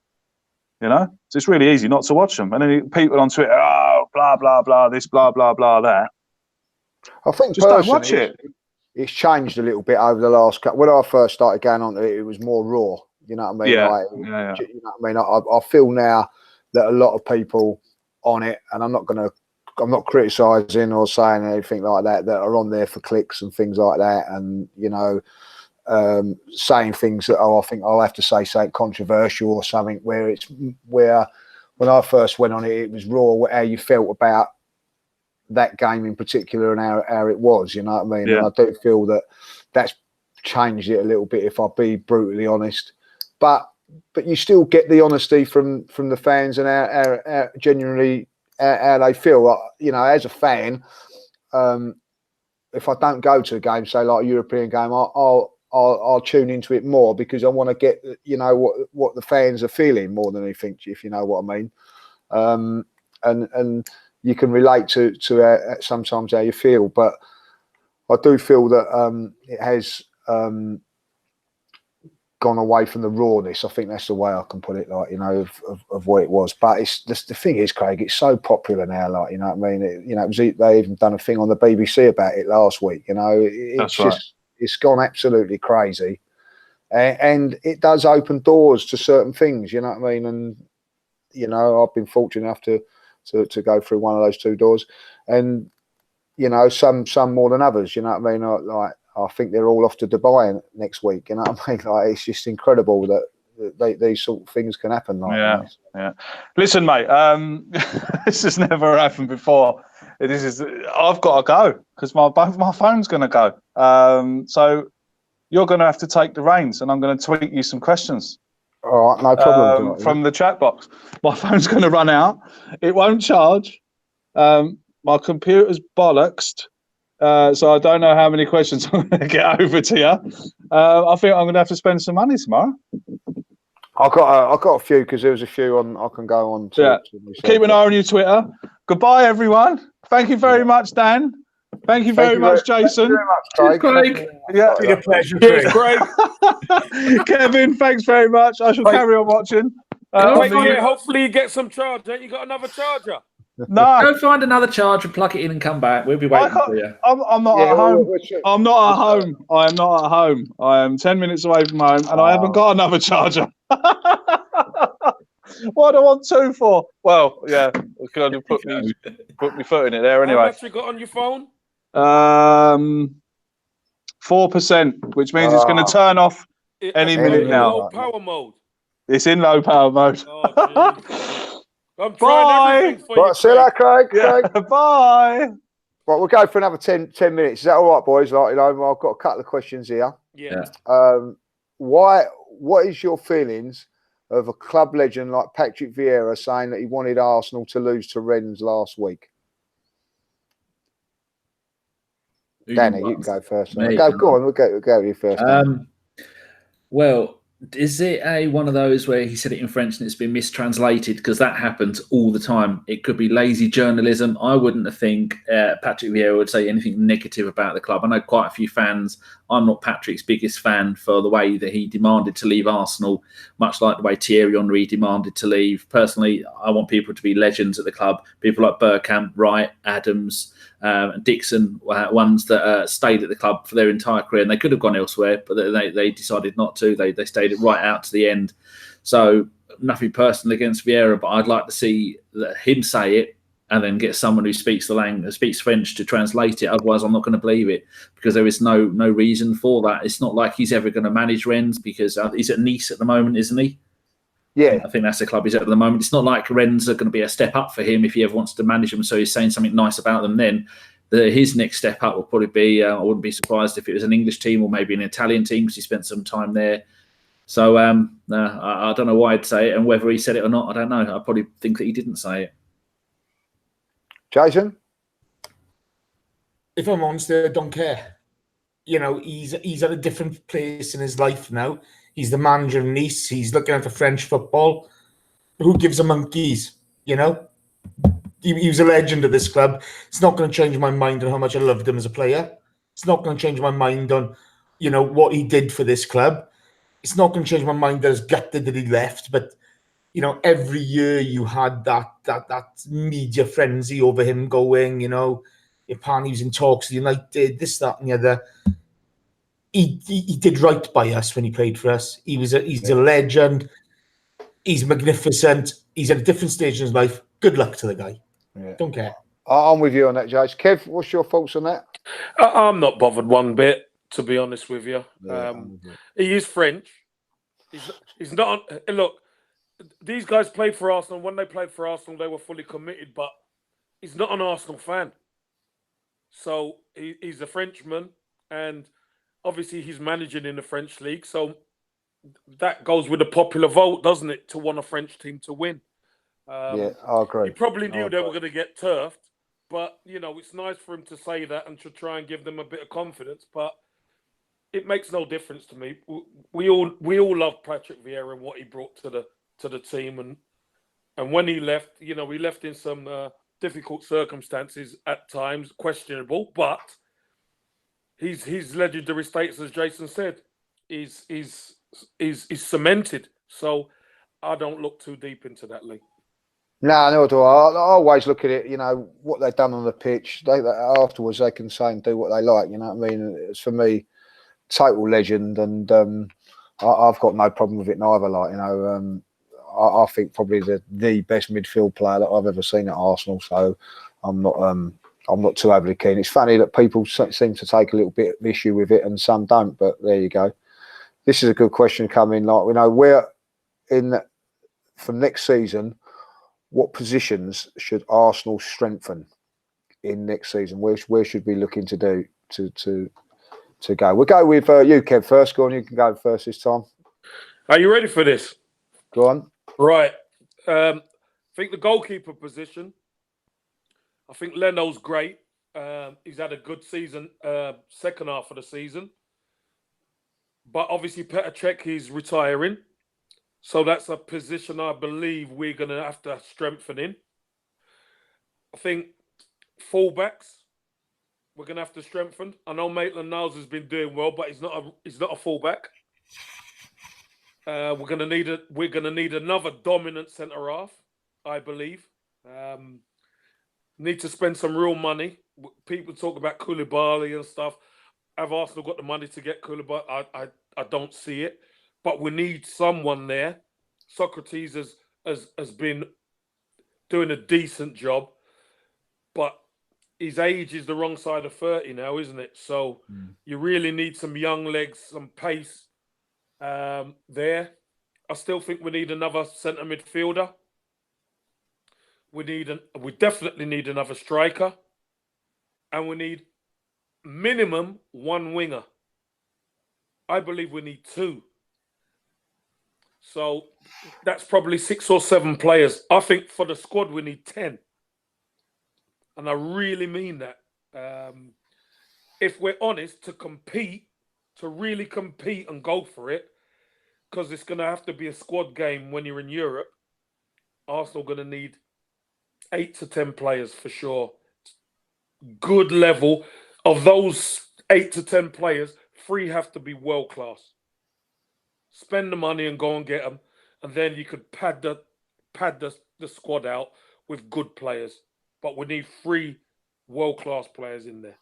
You know, so it's really easy not to watch them. And then people on Twitter, oh, blah blah blah, this blah blah blah that. I think Just don't watch it. It's changed a little bit over the last couple. When I first started going on it, it was more raw. You know what I mean? Yeah. Like, Yeah. You know what I mean? I feel now that a lot of people on it, and I'm not criticising or saying anything like that, that are on there for clicks and things like that, and you know, saying things that I think I'll have to say something controversial or something where when I first went on it, it was raw how you felt about that game in particular and how it was, you know what I mean? Yeah. And I do feel that that's changed it a little bit, if I'll be brutally honest. But you still get the honesty from the fans and how genuinely how they feel. You know, as a fan, if I don't go to a game, say like a European game, I'll tune into it more because I want to get, you know, what the fans are feeling more than anything, if you know what I mean. And you can relate to sometimes how you feel, but I do feel that it has gone away from the rawness. I think that's the way I can put it, like, you know, of what it was. But it's the thing is, Craig, it's so popular now, like, you know what I mean? You know, they even done a thing on the BBC about it last week. You know, it's gone absolutely crazy, and it does open doors to certain things. You know what I mean? And you know, I've been fortunate enough to go through one of those two doors, and you know, some more than others. You know what I mean? Like, I think they're all off to Dubai next week. You know what I mean? Like, it's just incredible that these sort of things can happen. Like, yeah, you know? yeah. Listen, mate, this has never happened before. I've got to go because my phone's going to go. So you're going to have to take the reins, and I'm going to tweet you some questions. All right, no problem. From the chat box. My phone's going to run out. It won't charge. My computer's bollocksed. So I don't know how many questions I'm going to get over to you. I think I'm going to have to spend some money tomorrow. I've got a few because there was a few I can go on to. Yeah. Keep an eye on your Twitter. Goodbye, everyone. Thank you very much, Dan. Thank you very much, Jason. Thank you very much, Craig. Yeah, It's been a pleasure, Cheers, Craig. Craig. Kevin, thanks very much. I shall carry on watching. Hopefully you get some charger. You got another charger? No. Go find another charger, plug it in, and come back. We'll be waiting for you. I'm not at home. I'm not at home. I am not at home. I am 10 minutes away from home, and I haven't got another charger. What do I want two for? Well, yeah, I could have put my foot in it there anyway. How much you got on your phone? 4%, which means it's going to turn off any minute now. Low power mode. It's in low power mode. Oh, I'm trying everything for you. See you later, Craig. Yeah. Bye. Right, we'll go for another 10 minutes. Is that all right, boys? Like, you know, I've got a couple of questions here. Yeah. What is your feelings of a club legend like Patrick Vieira saying that he wanted Arsenal to lose to Rennes last week? Danny, you can go first. Go on. We'll go with you first. Well, is it one of those where he said it in French and it's been mistranslated? Because that happens all the time. It could be lazy journalism. I wouldn't think Patrick Vieira would say anything negative about the club. I know quite a few fans. I'm not Patrick's biggest fan for the way that he demanded to leave Arsenal, much like the way Thierry Henry demanded to leave. Personally, I want people to be legends at the club. People like Bergkamp, Wright, Adams, Dixon, ones that stayed at the club for their entire career, and they could have gone elsewhere, but they decided not to. They stayed right out to the end. So nothing personal against Vieira, but I'd like to see him say it and then get someone who speaks the language, speaks French, to translate it. Otherwise, I'm not going to believe it, because there is no reason for that. It's not like he's ever going to manage Rennes, because he's at Nice at the moment, isn't he? Yeah, I think that's the club he's at the moment. It's not like Rennes are going to be a step up for him if he ever wants to manage them. So he's saying something nice about them. Then his next step up will probably be. I wouldn't be surprised if it was an English team or maybe an Italian team, because he spent some time there. So I don't know why I'd say it, and whether he said it or not, I don't know. I probably think that he didn't say it. Jason, if I'm honest, I don't care. You know, he's at a different place in his life now. He's the manager of Nice. He's looking at the French football. Who gives a monkeys? You know, he was a legend of this club. It's not going to change my mind on how much I loved him as a player. It's not going to change my mind on, what he did for this club. It's not going to change my mind that I was gutted that he left. But, every year you had that media frenzy over him going, apparently he was in talks with United, this, that, and the other. He did right by us when he played for us. He's a legend. He's magnificent. He's at a different stage in his life. Good luck to the guy. Yeah. Don't care. I'm with you on that, Jace. Kev, what's your thoughts on that? I'm not bothered one bit, to be honest with you. Yeah, He is French. He's not. Look, these guys played for Arsenal. When they played for Arsenal, they were fully committed, but he's not an Arsenal fan. So he's a Frenchman, and obviously he's managing in the French league. So that goes with the popular vote, doesn't it, to want a French team to win? Yeah, I agree. He probably knew they were going to get turfed, but it's nice for him to say that and to try and give them a bit of confidence. But it makes no difference to me. We all love Patrick Vieira and what he brought to the team, and when he left, he left in some difficult circumstances at times, questionable, but his legendary status, as Jason said, is cemented. So I don't look too deep into that, Lee. No, no, I always look at it, what they've done on the pitch. Afterwards, they can say and do what they like, you know what I mean? It's, for me, total legend, and I've got no problem with it neither. I think probably the best midfield player that I've ever seen at Arsenal, so I'm not too overly keen. It's funny that people seem to take a little bit of issue with it and some don't, but there you go. This is a good question coming. Where for next season, what positions should Arsenal strengthen in next season? Where should we looking to do to go? We'll go with you, Kev, first. Go on, you can go first this time. Are you ready for this? Go on. Right. I think the goalkeeper position, I think Leno's great. He's had a good season, second half of the season. But obviously, Petr Cech is retiring. So that's a position I believe we're going to have to strengthen in. I think fullbacks, we're going to have to strengthen. I know Maitland-Niles has been doing well, but he's not a fullback. We're going to need another dominant centre half, I believe. Need to spend some real money. People talk about Koulibaly and stuff. Have Arsenal got the money to get Koulibaly? I don't see it. But we need someone there. Socrates has been doing a decent job, but his age is the wrong side of 30 now, isn't it? So you really need some young legs, some pace there. I still think we need another centre midfielder. We definitely need another striker, and we need minimum one winger. I believe we need two. So that's probably 6 or 7 players. I think for the squad we need 10, and I really mean that. If we're honest, to really compete and go for it, because it's going to have to be a squad game when you're in Europe. Arsenal going to need 8 to 10 players for sure. Good level. Of those 8 to 10 players, 3 have to be world class. Spend the money and go and get them, and then you could pad the squad out with good players. But we need 3 world class players in there.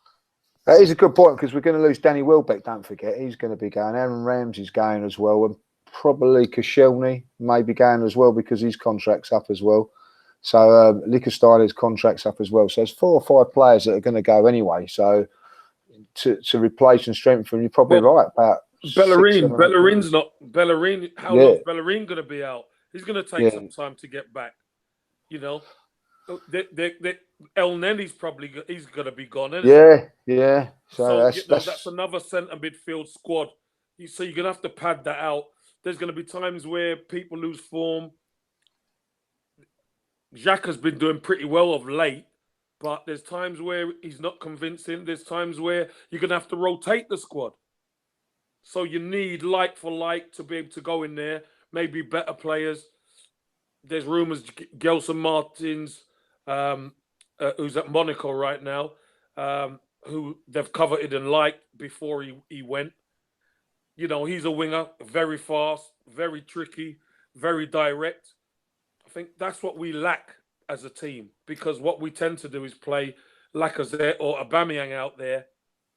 That is a good point, because we're going to lose Danny Welbeck. Don't forget, he's going to be going. Aaron Ramsey's going as well, and probably Koscielny may be going as well because his contract's up as well. So Liechtenstein's contract's up as well. So there's 4 or 5 players that are going to go anyway. So to replace and strengthen, you're probably right about Bellerin. How long is Bellerin going to be out? He's going to take some time to get back. El Nenny's he's going to be gone. Isn't he? Yeah. So that's another centre midfield squad. So you're going to have to pad that out. There's going to be times where people lose form. Jacques has been doing pretty well of late, but there's times where he's not convincing. There's times where you're going to have to rotate the squad. So you need like for like to be able to go in there, maybe better players. There's rumours Gelson Martins, who's at Monaco right now, who they've coveted and liked before he went. You know, he's a winger, very fast, very tricky, very direct. I think that's what we lack as a team, because what we tend to do is play Lacazette or Aubameyang out there,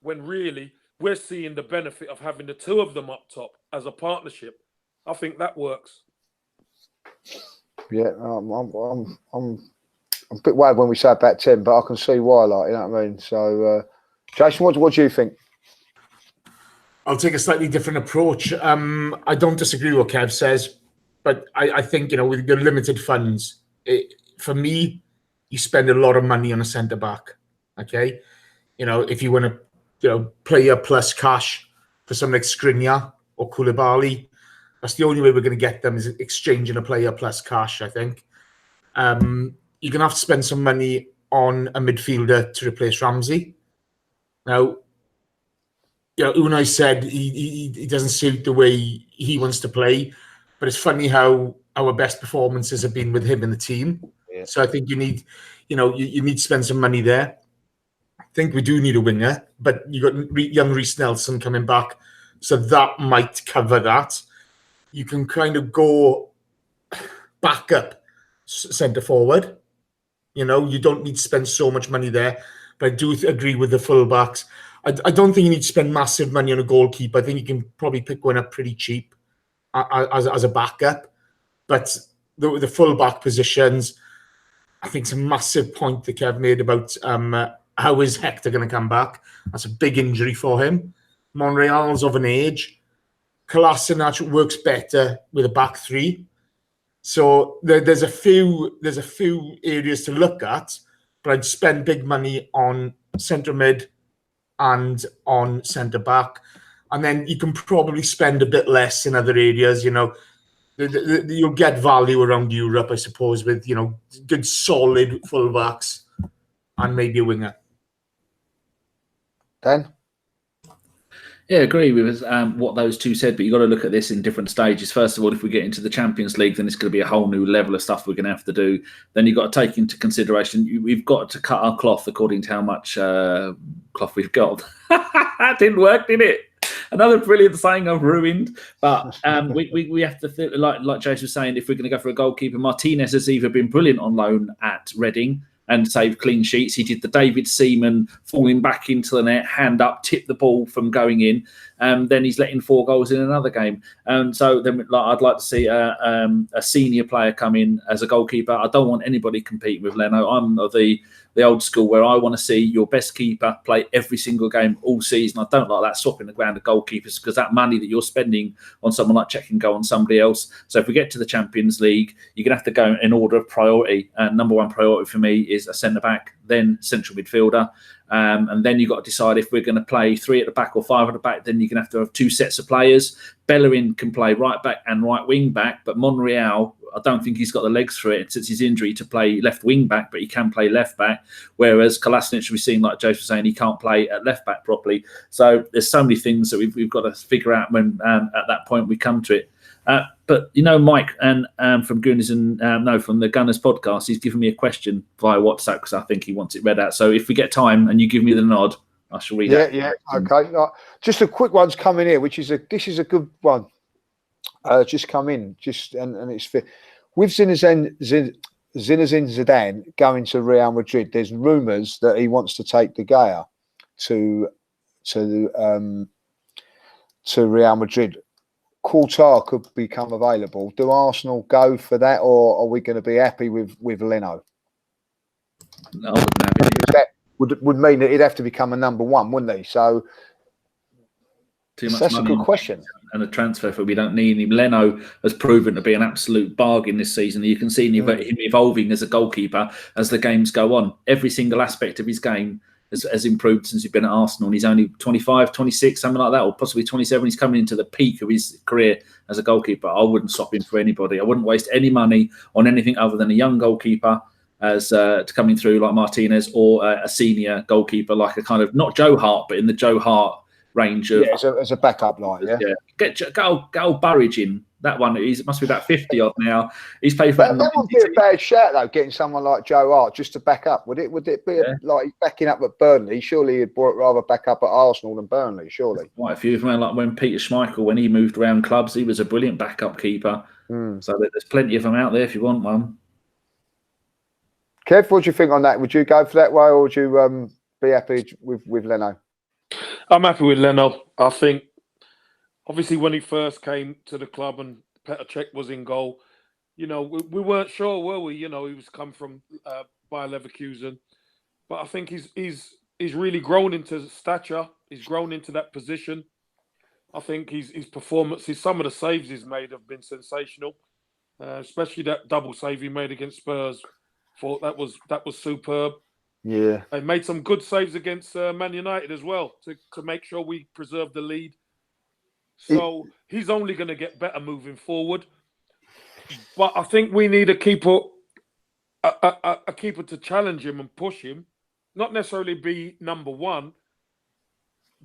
when really we're seeing the benefit of having the two of them up top as a partnership. I think that works. Yeah, I'm a bit worried when we say about 10, but I can see why, like, you know what I mean? So, Jason, what do you think? I'll take a slightly different approach. I don't disagree with what Kev says, but I think, you know, with your limited funds, for me, you spend a lot of money on a centre-back, okay? You know, if you want to, you know, player plus cash for someone like Skriniar or Koulibaly, that's the only way we're going to get them, is exchanging a player plus cash, I think. You're going to have to spend some money on a midfielder to replace Ramsey. Now, you know, Unai said he doesn't suit the way he wants to play, but it's funny how our best performances have been with him in the team. Yeah. So I think you need, you know, you need to spend some money there. I think we do need a winger, but you got young Reece Nelson coming back, so that might cover that. You can kind of go back up centre forward. You know, you don't need to spend so much money there, but I do agree with the fullbacks. I don't think you need to spend massive money on a goalkeeper. I think you can probably pick one up pretty cheap as a backup. But the fullback positions, I think it's a massive point that Kev made about how is Hector going to come back. That's a big injury for him. Monreal's of an age. Kolasinac works better with a back three. So there's a few areas to look at, but I'd spend big money on centre mid and on centre back, and then you can probably spend a bit less in other areas. You know, you'll get value around Europe, I suppose, with, you know, good solid fullbacks and maybe a winger. Dan? Yeah, agree with what those two said, but you've got to look at this in different stages. First of all, if we get into the Champions League, then it's going to be a whole new level of stuff we're going to have to do. Then you've got to take into consideration, we've got to cut our cloth according to how much cloth we've got. That didn't work, did it? Another brilliant saying I've ruined. But we have to, like Jason was saying, if we're going to go for a goalkeeper, Martinez has either been brilliant on loan at Reading and saved clean sheets. He did the David Seaman falling back into the net, hand up, tip the ball from going in. Then he's letting 4 goals in another game. So then, I'd like to see a senior player come in as a goalkeeper. I don't want anybody competing with Leno. I'm of the old school where I want to see your best keeper play every single game all season. I don't like that swapping the ground of goalkeepers, because that money that you're spending on someone like Czech can go on somebody else. So if we get to the Champions League, you're going to have to go in order of priority. Number one priority for me is a centre-back, then central midfielder. And then you've got to decide if we're going to play 3 at the back or 5 at the back. Then you're going to have to have 2 sets of players. Bellerin can play right back and right wing back, but Monreal, I don't think he's got the legs for it since his injury to play left wing back, but he can play left back. Whereas Kolasinac, we've seen, like Joseph was saying, he can't play at left back properly. So there's so many things that we've got to figure out when at that point we come to it. But, you know, Mike and from Gunners and from the Gunners podcast, he's given me a question via WhatsApp because I think he wants it read out. So if we get time and you give me the nod, I shall read it. Yeah, okay. Just a quick one's coming here, this is a good one. Just come in, and it's fit. With Zinedine Zidane going to Real Madrid, there's rumours that he wants to take De Gea to Real Madrid. Courtois could become available. Do Arsenal go for that, or are we going to be happy with Leno? No, I wouldn't have it. That would mean that he'd have to become a number 1, wouldn't he? So that's a good question. And a transfer for we don't need him. Leno has proven to be an absolute bargain this season. You can see him evolving as a goalkeeper as the games go on. Every single aspect of his game has improved since he's been at Arsenal. And he's only 25, 26, something like that, or possibly 27. He's coming into the peak of his career as a goalkeeper. I wouldn't swap him for anybody. I wouldn't waste any money on anything other than a young goalkeeper as to coming through like Martinez, or a senior goalkeeper like a kind of, not Joe Hart, but in the Joe Hart range of as a backup line. Get old Burridge in That one, must be about 50 odd now. He's played for That wouldn't be a bad shout though, getting someone like Joe Hart just to back up. Would it be like he's backing up at Burnley? Surely he'd rather back up at Arsenal than Burnley, surely. Quite a few of them, like when Peter Schmeichel, when he moved around clubs, he was a brilliant backup keeper. So there's plenty of them out there if you want one. Kev, what do you think on that? Would you go for that way, or would you be happy with Leno? I'm happy with Leno. I think, obviously, when he first came to the club and Petr Cech was in goal, we weren't sure, were we? He was come from Bayer Leverkusen, but I think he's really grown into stature. He's grown into that position. I think his performances, some of the saves he's made have been sensational, especially that double save he made against Spurs. Thought that was superb. Yeah, they made some good saves against Man United as well to make sure we preserve the lead. So he's only going to get better moving forward. But I think we need a keeper to challenge him and push him, not necessarily be number one.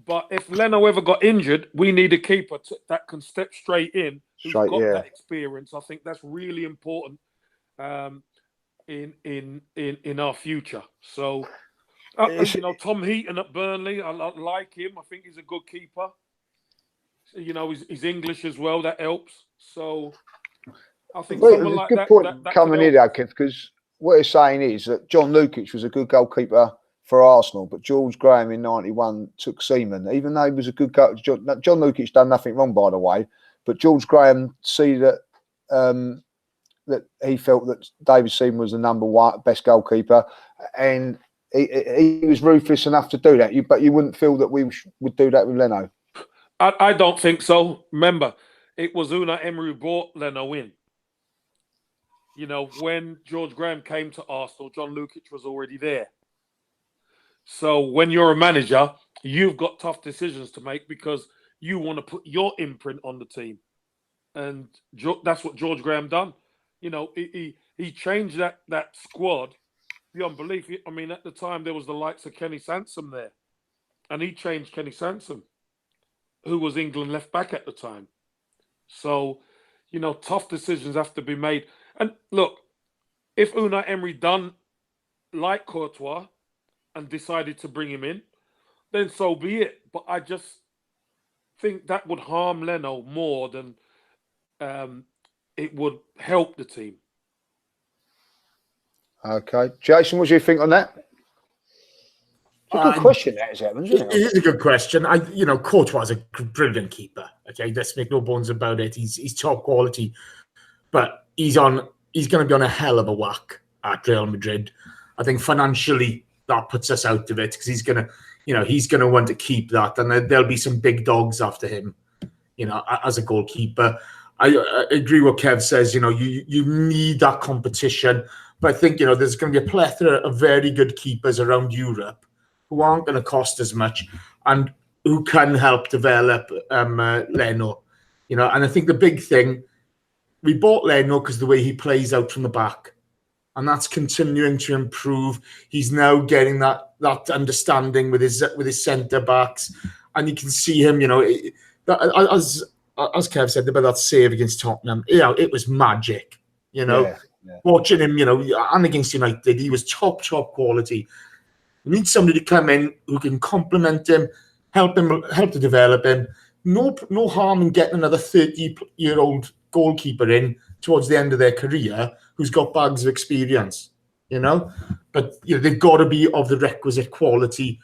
But if Leno ever got injured, we need a keeper that can step straight in, who's got that experience. I think that's really important in our future. So, Tom Heaton at Burnley, I like him. I think he's a good keeper. He's English as well. That helps. So, I think someone like that. Good point coming in there, Kev, because what he's saying is that John Lukic was a good goalkeeper for Arsenal, but George Graham in '91 took Seaman, even though he was a good goal. John Lukic done nothing wrong, by the way, but George Graham see that that he felt that David Seaman was the number one best goalkeeper, and he was ruthless enough to do that. But you wouldn't feel that we would do that with Leno? I don't think so. Remember, it was Unai Emery who brought Leno in. When George Graham came to Arsenal, John Lukic was already there. So when you're a manager, you've got tough decisions to make because you want to put your imprint on the team. And that's what George Graham done. He changed that squad beyond belief. I mean, at the time, there was the likes of Kenny Sansom there. And he changed Kenny Sansom, who was England left back at the time. So, tough decisions have to be made. And look, if Unai Emery done like Courtois and decided to bring him in, then so be it. But I just think that would harm Leno more than it would help the team. Okay. Jason, what do you think on that? It's a good question, that is, Evans, isn't it? It is a good question. Courtois is a brilliant keeper. Okay, let's make no bones about it. He's top quality, but he's going to be on a hell of a whack at Real Madrid. I think financially that puts us out of it because he's going to want to keep that, and there'll be some big dogs after him. As a goalkeeper, I agree with what Kev says. You need that competition, but I think there's going to be a plethora of very good keepers around Europe who aren't going to cost as much and who can help develop Leno. And I think the big thing, we bought Leno because the way he plays out from the back, and that's continuing to improve. He's now getting that understanding with his centre backs, and you can see him. As Kev said about that save against Tottenham, it was magic. Watching him, and against United, he was top quality. You need somebody to come in who can complement him, help to develop him. No harm in getting another 30-year-old goalkeeper in towards the end of their career who's got bags of experience, But they've got to be of the requisite quality.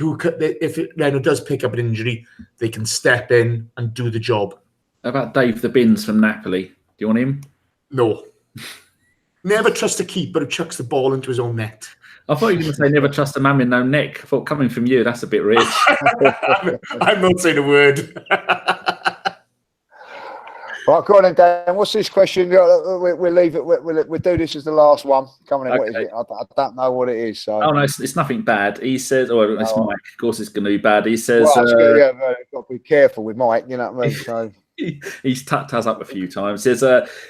If Leno does pick up an injury, they can step in and do the job. How about Dave the Bins from Napoli? Do you want him? No. Never trust a keeper who chucks the ball into his own net. I thought you were going to say never trust a man with no neck. I thought coming from you, that's a bit rich. I'm not saying a word. Right, go on then, Dan. What's this question? We'll leave it. We'll do this as the last one. Come on in. Okay. What is it? I don't know what it is. So. Oh, no, it's nothing bad. He says, it's Mike. Of course it's going to be bad. He says... Well, got to be careful with Mike, you know what I mean? So... He's tucked us up a few times. Says,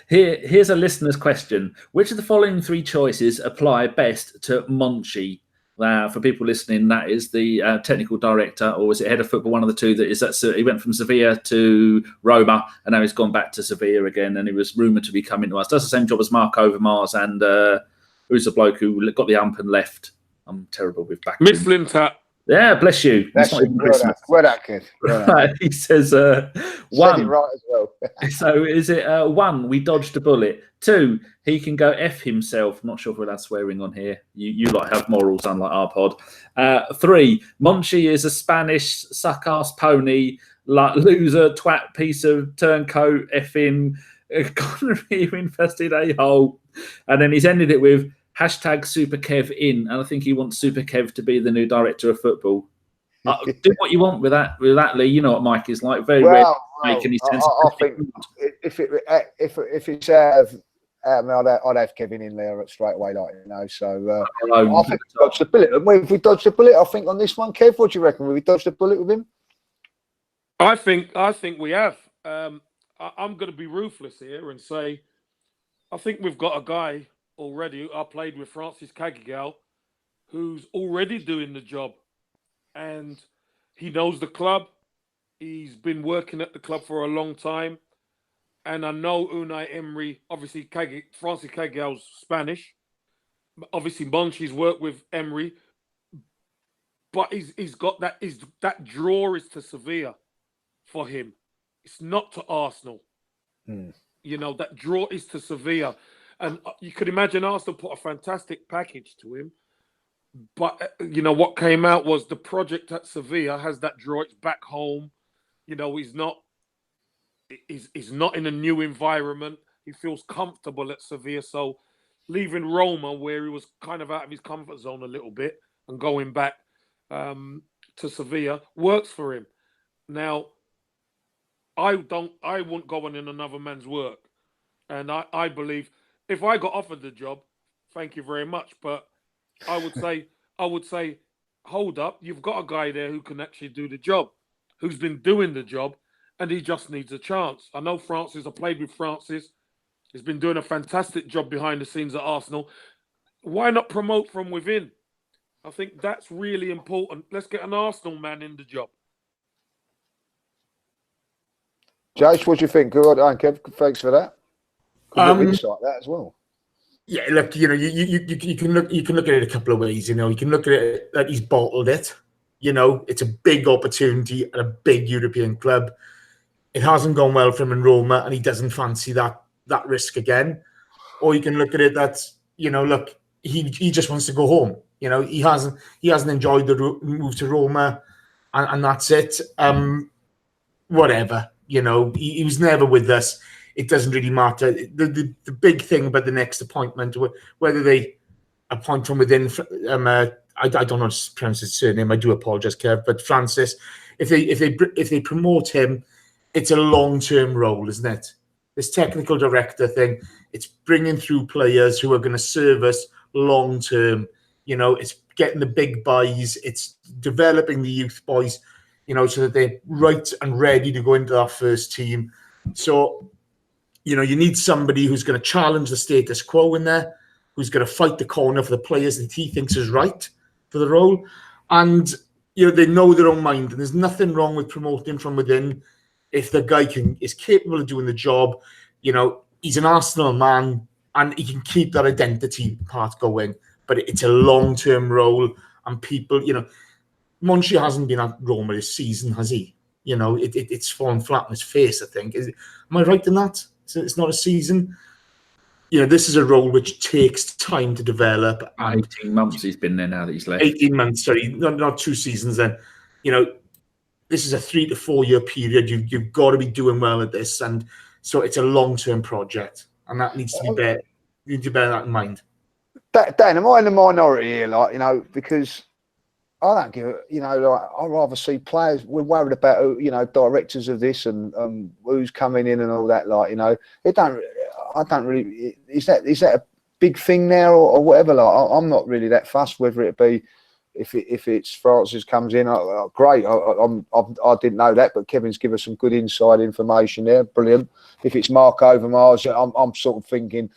here's a listener's question. Which of the following three choices apply best to Monchi? For people listening, that is the technical director, or was it head of football? One of the two. That is that. He went from Sevilla to Roma, and now he's gone back to Sevilla again. And he was rumoured to be coming to us. Does the same job as Mark Overmars, and who's the bloke who got the ump and left? I'm terrible with back. Mislintat. Yeah, bless you. That's well that kid. Right. He says Said one. it right as well. So is it 1, we dodged a bullet. 2, he can go F himself. I'm not sure if we're allowed swearing on here. You like have morals, unlike our pod. 3, Monchi is a Spanish suck-ass pony, like loser, twat, piece of turncoat, effing, gonorrhea-infested a-hole. And then he's ended it with hashtag Super Kev in, and I think he wants Super Kev to be the new director of football. Do what you want with that, Lee. You know what Mike is like. Very rare make any sense. I think if it's out of I'd have Kevin in there straight away, like So I think we dodged the bullet. If we dodged the bullet, I think on this one, Kev, what do you reckon? Will we dodge the bullet with him? I think we have. I'm going to be ruthless here and say, I think we've got a guy already. I played with Francis Cagigal, who's already doing the job, and he knows the club. He's been working at the club for a long time, and I know Unai Emery. Obviously, Francis Cagigal's Spanish. Obviously, Monchi's worked with Emery, but he's got that. That draw is to Sevilla for him. It's not to Arsenal. That draw is to Sevilla. And you could imagine Arsenal put a fantastic package to him. But, what came out was the project at Sevilla has that draw. It's back home. He's not in a new environment. He feels comfortable at Sevilla. So leaving Roma, where he was kind of out of his comfort zone a little bit, and going back to Sevilla works for him. Now, I wouldn't go on in another man's work. And I believe if I got offered the job, thank you very much. But I would say, hold up, you've got a guy there who can actually do the job, who's been doing the job, and he just needs a chance. I know Francis, I played with Francis. He's been doing a fantastic job behind the scenes at Arsenal. Why not promote from within? I think that's really important. Let's get an Arsenal man in the job. Josh, what do you think? Good on, Kev. Thanks for that. Insight that as well. Yeah, look, you can look at it a couple of ways. You can look at it that he's bottled it. It's a big opportunity at a big European club. It hasn't gone well for him in Roma, and he doesn't fancy that risk again. Or you can look at it that look, he just wants to go home. He hasn't enjoyed the move to Roma, and that's it. Whatever. He was never with us. It doesn't really matter. The big thing about the next appointment, whether they appoint from within, I don't know how to pronounce his surname. I do apologize, Kev. But Francis, if they promote him, it's a long-term role, isn't it? This technical director thing, it's bringing through players who are going to serve us long-term. It's getting the big buys. It's developing the youth boys, so that they're right and ready to go into our first team. So, you need somebody who's going to challenge the status quo in there, who's going to fight the corner for the players that he thinks is right for the role. And, they know their own mind. And there's nothing wrong with promoting from within if the guy is capable of doing the job. He's an Arsenal man and he can keep that identity part going. But it's a long-term role. And people, Monchi hasn't been at Roma this season, has he? It's fallen flat on his face, I think. Am I right in that? It's not a season. This is a role which takes time to develop. And 18 months he's been there now that he's left. 18 months, sorry, not 2 seasons then. This is a 3 to 4 year period. You've got to be doing well at this. And so it's a long-term project. And that needs to be bear. You need to bear that in mind. Dan, am I in the minority here? Because I don't give I'd rather see players. We're worried about directors of this and who's coming in and all that. I don't really. Is that a big thing now or whatever? I'm not really that fussed whether it be if it's Francis comes in. Great. I didn't know that, but Kevin's given us some good inside information there. Brilliant. If it's Mark Overmars, I'm sort of thinking.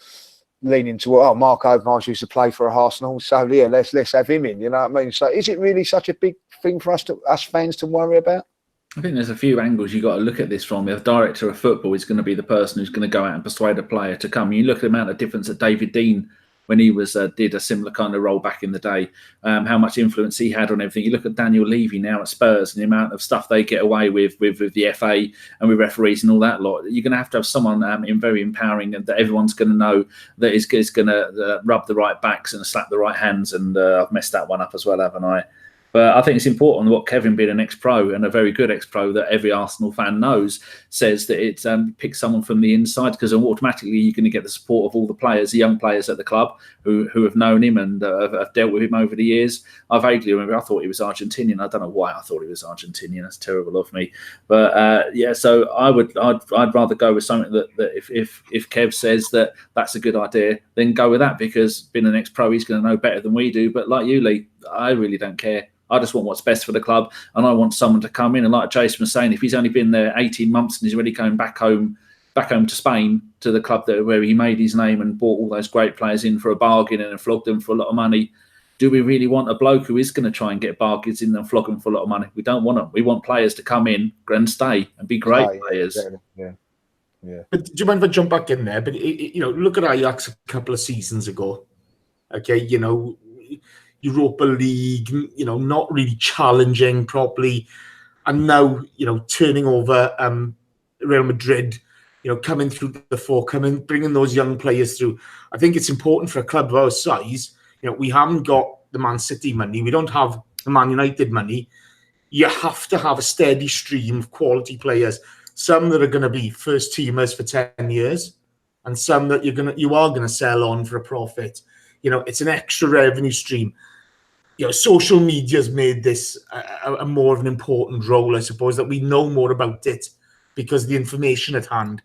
leaning toward, Mark Overmars used to play for Arsenal, so yeah, let's have him in. You know what I mean? So is it really such a big thing for us fans to worry about? I think there's a few angles you got to look at this from. The director of football is going to be the person who's going to go out and persuade a player to come. You look at the amount of difference that David Dean, when he was did a similar kind of role back in the day, how much influence he had on everything. You look at Daniel Levy now at Spurs and the amount of stuff they get away with the FA and with referees and all that lot. You're going to have someone very empowering, and that everyone's going to know that is going to rub the right backs and slap the right hands. And I've messed that one up as well, haven't I? But I think it's important what Kevin, being an ex-pro and a very good ex-pro that every Arsenal fan knows, says that it's pick someone from the inside, because automatically you're going to get the support of all the players, the young players at the club who have known him and have dealt with him over the years. I vaguely remember I thought he was Argentinian. I don't know why I thought he was Argentinian. That's terrible of me. But yeah, so I'd rather go with something that if Kev says that that's a good idea, then go with that, because being an ex-pro, he's going to know better than we do. But like you, Lee, I really don't care. I just want what's best for the club, and I want someone to come in. And like Jason was saying, if he's only been there 18 months and he's already going back home to Spain, to the club where he made his name and bought all those great players in for a bargain and flogged them for a lot of money, do we really want a bloke who is going to try and get bargains in and flog them for a lot of money? We don't want them. We want players to come in and stay and be great players. Exactly. Yeah. But do you mind if I jump back in there? But look at Ajax a couple of seasons ago. Okay, Europa League, not really challenging properly, and now turning over Real Madrid, coming through the fore, bringing those young players through. I think it's important for a club of our size. We haven't got the Man City money, we don't have the Man United money. You have to have a steady stream of quality players. Some that are going to be first teamers for 10 years, and some that you are going to sell on for a profit. It's an extra revenue stream. Social media's made this a more of an important role, I suppose, that we know more about it because of the information at hand.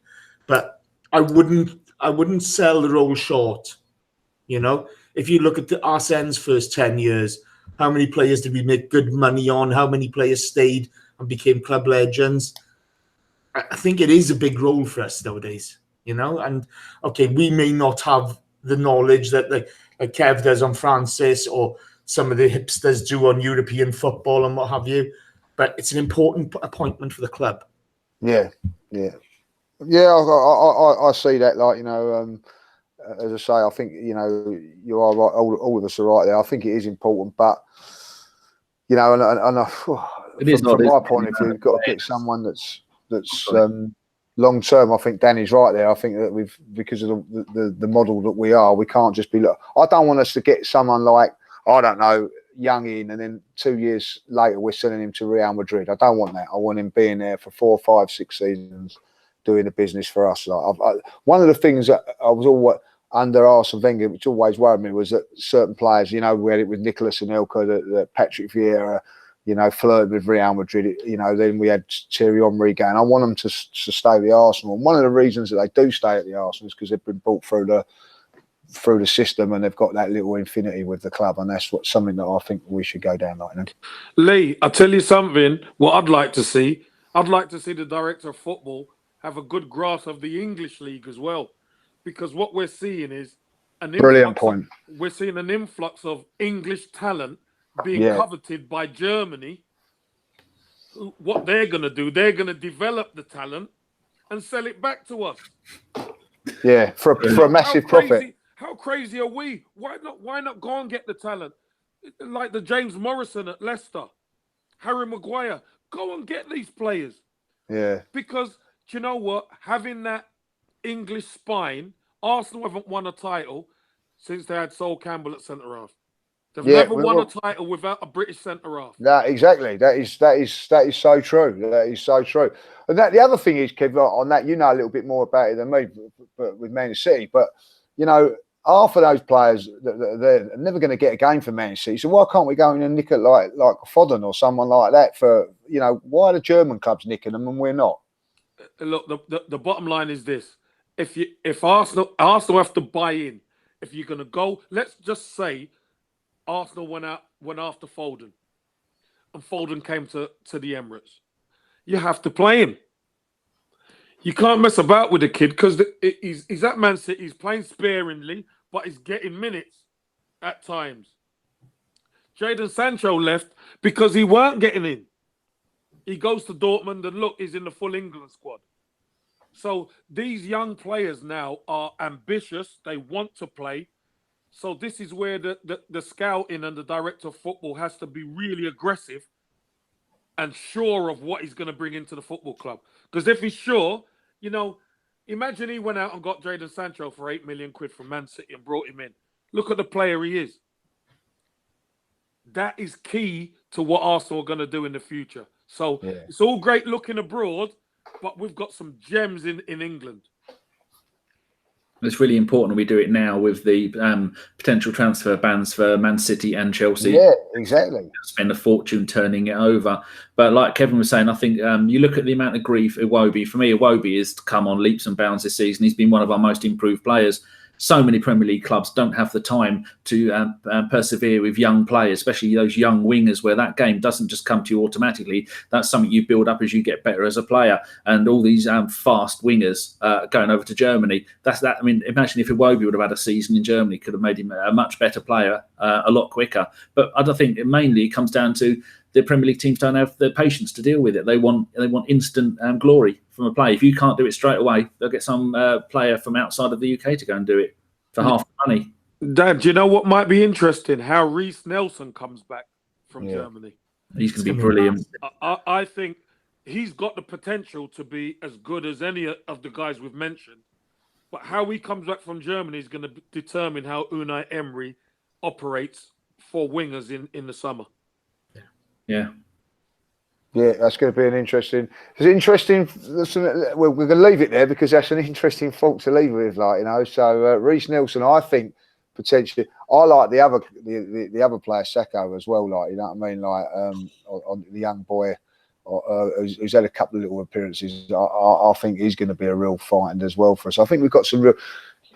But I wouldn't sell the role short. If you look at Arsene's first 10 years, how many players did we make good money on? How many players stayed and became club legends? I think it is a big role for us nowadays. And okay, we may not have the knowledge that like Kev does on Francis, or some of the hipsters do on European football and what have you, but it's an important appointment for the club. Yeah. I see that. As I say, I think you are right. All of us are right there. I think it is important, but it is from my point of view, you've got to get someone that's long term. I think Danny's right there. I think that because of the model that we can't just be. I don't want us to get someone like, I don't know, Young in, and then 2 years later we're selling him to Real Madrid. I don't want that. I want him being there for 4, 5, 6 seasons, doing the business for us. One of the things that I was always under Arsene Wenger, which always worried me, was that certain players, we had it with Nicolas and that Patrick Vieira, flirted with Real Madrid. Then we had Thierry Henry going. I want them to stay with Arsenal. And one of the reasons that they do stay at the Arsenal is because they've been brought through the system, and they've got that little infinity with the club, and that's something that I think we should go down like. Lee, I'll tell you something. What I'd like to see the director of football have a good grasp of the English league as well, because what we're seeing is we're seeing an influx of English talent being coveted by Germany. What they're going to do, they're going to develop the talent and sell it back to us. Yeah, for a massive profit. How crazy are we? Why not go and get the talent? Like the James Morrison at Leicester, Harry Maguire. Go and get these players. Yeah. Because, do you know what? Having that English spine, Arsenal haven't won a title since they had Sol Campbell at centre-half. They've never won a title without a British centre-half. Exactly. That is so true. That is so true. And the other thing is, Kev, on that, a little bit more about it than me, but with Man City. But, half of those players, they're never going to get a game for Man City. So why can't we go in and nick it like Foden or someone like that for, why are the German clubs nicking them and we're not? Look, the bottom line is this. If Arsenal have to buy in, if you're going to go, let's just say Arsenal went after Foden and Foden came to the Emirates. You have to play him. You can't mess about with the kid because he's at Man City. He's playing sparingly, but he's getting minutes at times. Jadon Sancho left because he weren't getting in. He goes to Dortmund and look, he's in the full England squad. So these young players now are ambitious. They want to play. So this is where the scouting and the director of football has to be really aggressive and sure of what he's going to bring into the football club. Because if he's sure, imagine he went out and got Jadon Sancho for £8 million from Man City and brought him in. Look at the player he is. That is key to what Arsenal are going to do in the future. So It's all great looking abroad, but we've got some gems in England. It's really important we do it now with the potential transfer bans for Man City and Chelsea. Yeah, exactly. Spend a fortune turning it over. But like Kevin was saying, I think you look at the amount of grief Iwobi. For me, Iwobi has come on leaps and bounds this season. He's been one of our most improved players. So many Premier League clubs don't have the time to persevere with young players, especially those young wingers, where that game doesn't just come to you automatically. That's something you build up as you get better as a player. And all these fast wingers going over to Germany, that's that. I mean, imagine if Iwobi would have had a season in Germany, could have made him a much better player a lot quicker. But I don't think it mainly comes down to the Premier League teams don't have the patience to deal with it. They want instant glory from a player. If you can't do it straight away, they'll get some player from outside of the UK to go and do it for half the money. Dad, do you know what might be interesting? How Reece Nelson comes back from Germany. He's going to be brilliant. I think he's got the potential to be as good as any of the guys we've mentioned. But how he comes back from Germany is going to determine how Unai Emery operates for wingers in the summer. Yeah. Yeah, that's going to be an interesting. It's interesting. We're going to leave it there because that's an interesting fault to leave with, So Reece Nelson, I think potentially. I like the other player, Sacco, as well. You know what I mean? On the young boy who's had a couple of little appearances. I think he's going to be a real find as well for us. I think we've got some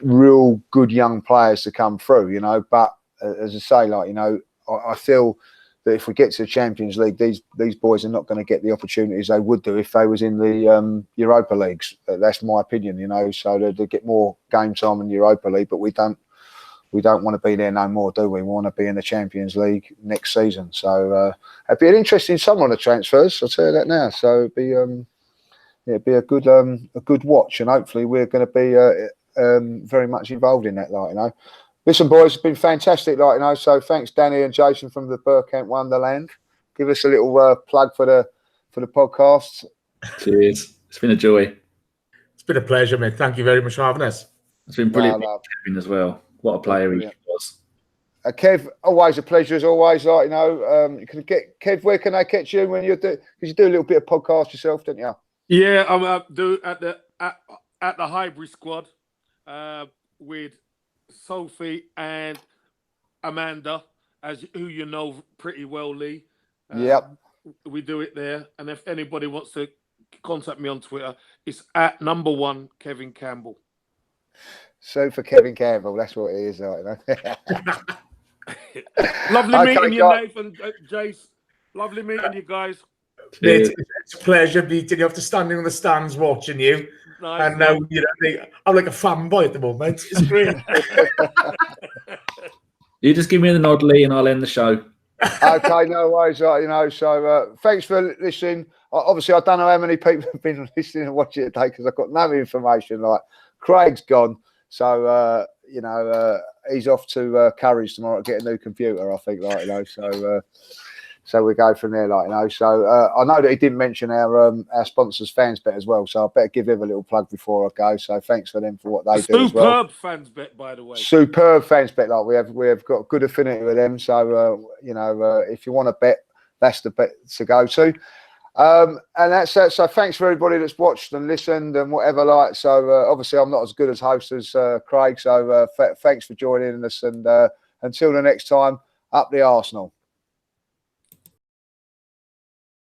real good young players to come through. But as I say, I feel that if we get to the Champions League, these boys are not going to get the opportunities they would do if they was in the Europa Leagues. That's my opinion, So they get more game time in the Europa League, but we don't want to be there no more, do we? We want to be in the Champions League next season. So it'd be an interesting summer on the transfers. I'll tell you that now. So it'd be a good watch, and hopefully we're going to be very much involved in that, Listen, boys, it's been fantastic, So thanks, Danny and Jason from the Bergkamp Wonderland. Give us a little plug for the podcast. Cheers. It's been a joy. It's been a pleasure, mate. Thank you very much for having us. It's been brilliant Kevin as well. What a player he was. Kev, always a pleasure as always. You can get Kev. Where can they catch you when you do? Because you do a little bit of podcast yourself, don't you? Yeah, I'm do at the Highbury squad with Sophie and Amanda, who you know pretty well, Lee. Yep. We do it there. And if anybody wants to contact me on Twitter, it's at #1 Kevin Campbell. So for Kevin Campbell, that's what it is, Lovely meeting you, Nathan, Jace. Lovely meeting you guys. It's a pleasure meeting you after standing on the stands watching you. Nice. And now I'm like a fanboy at the moment. It's great. You just give me the nod, Lee, and I'll end the show. Okay, no worries. So thanks for listening. Obviously, I don't know how many people have been listening and watching it today because I've got no information. Craig's gone, so he's off to Curry's tomorrow to get a new computer. I think, So we go from there, So I know that he didn't mention our sponsors, FansBet, as well. So I better give him a little plug before I go. So thanks for them for what they do as well. Superb FansBet, by the way. Superb FansBet. We have got good affinity with them. So if you want to bet, that's the bet to go to. And that's that. So thanks for everybody that's watched and listened and whatever. So obviously I'm not as good as host as Craig. So thanks for joining us. And until the next time, up the Arsenal.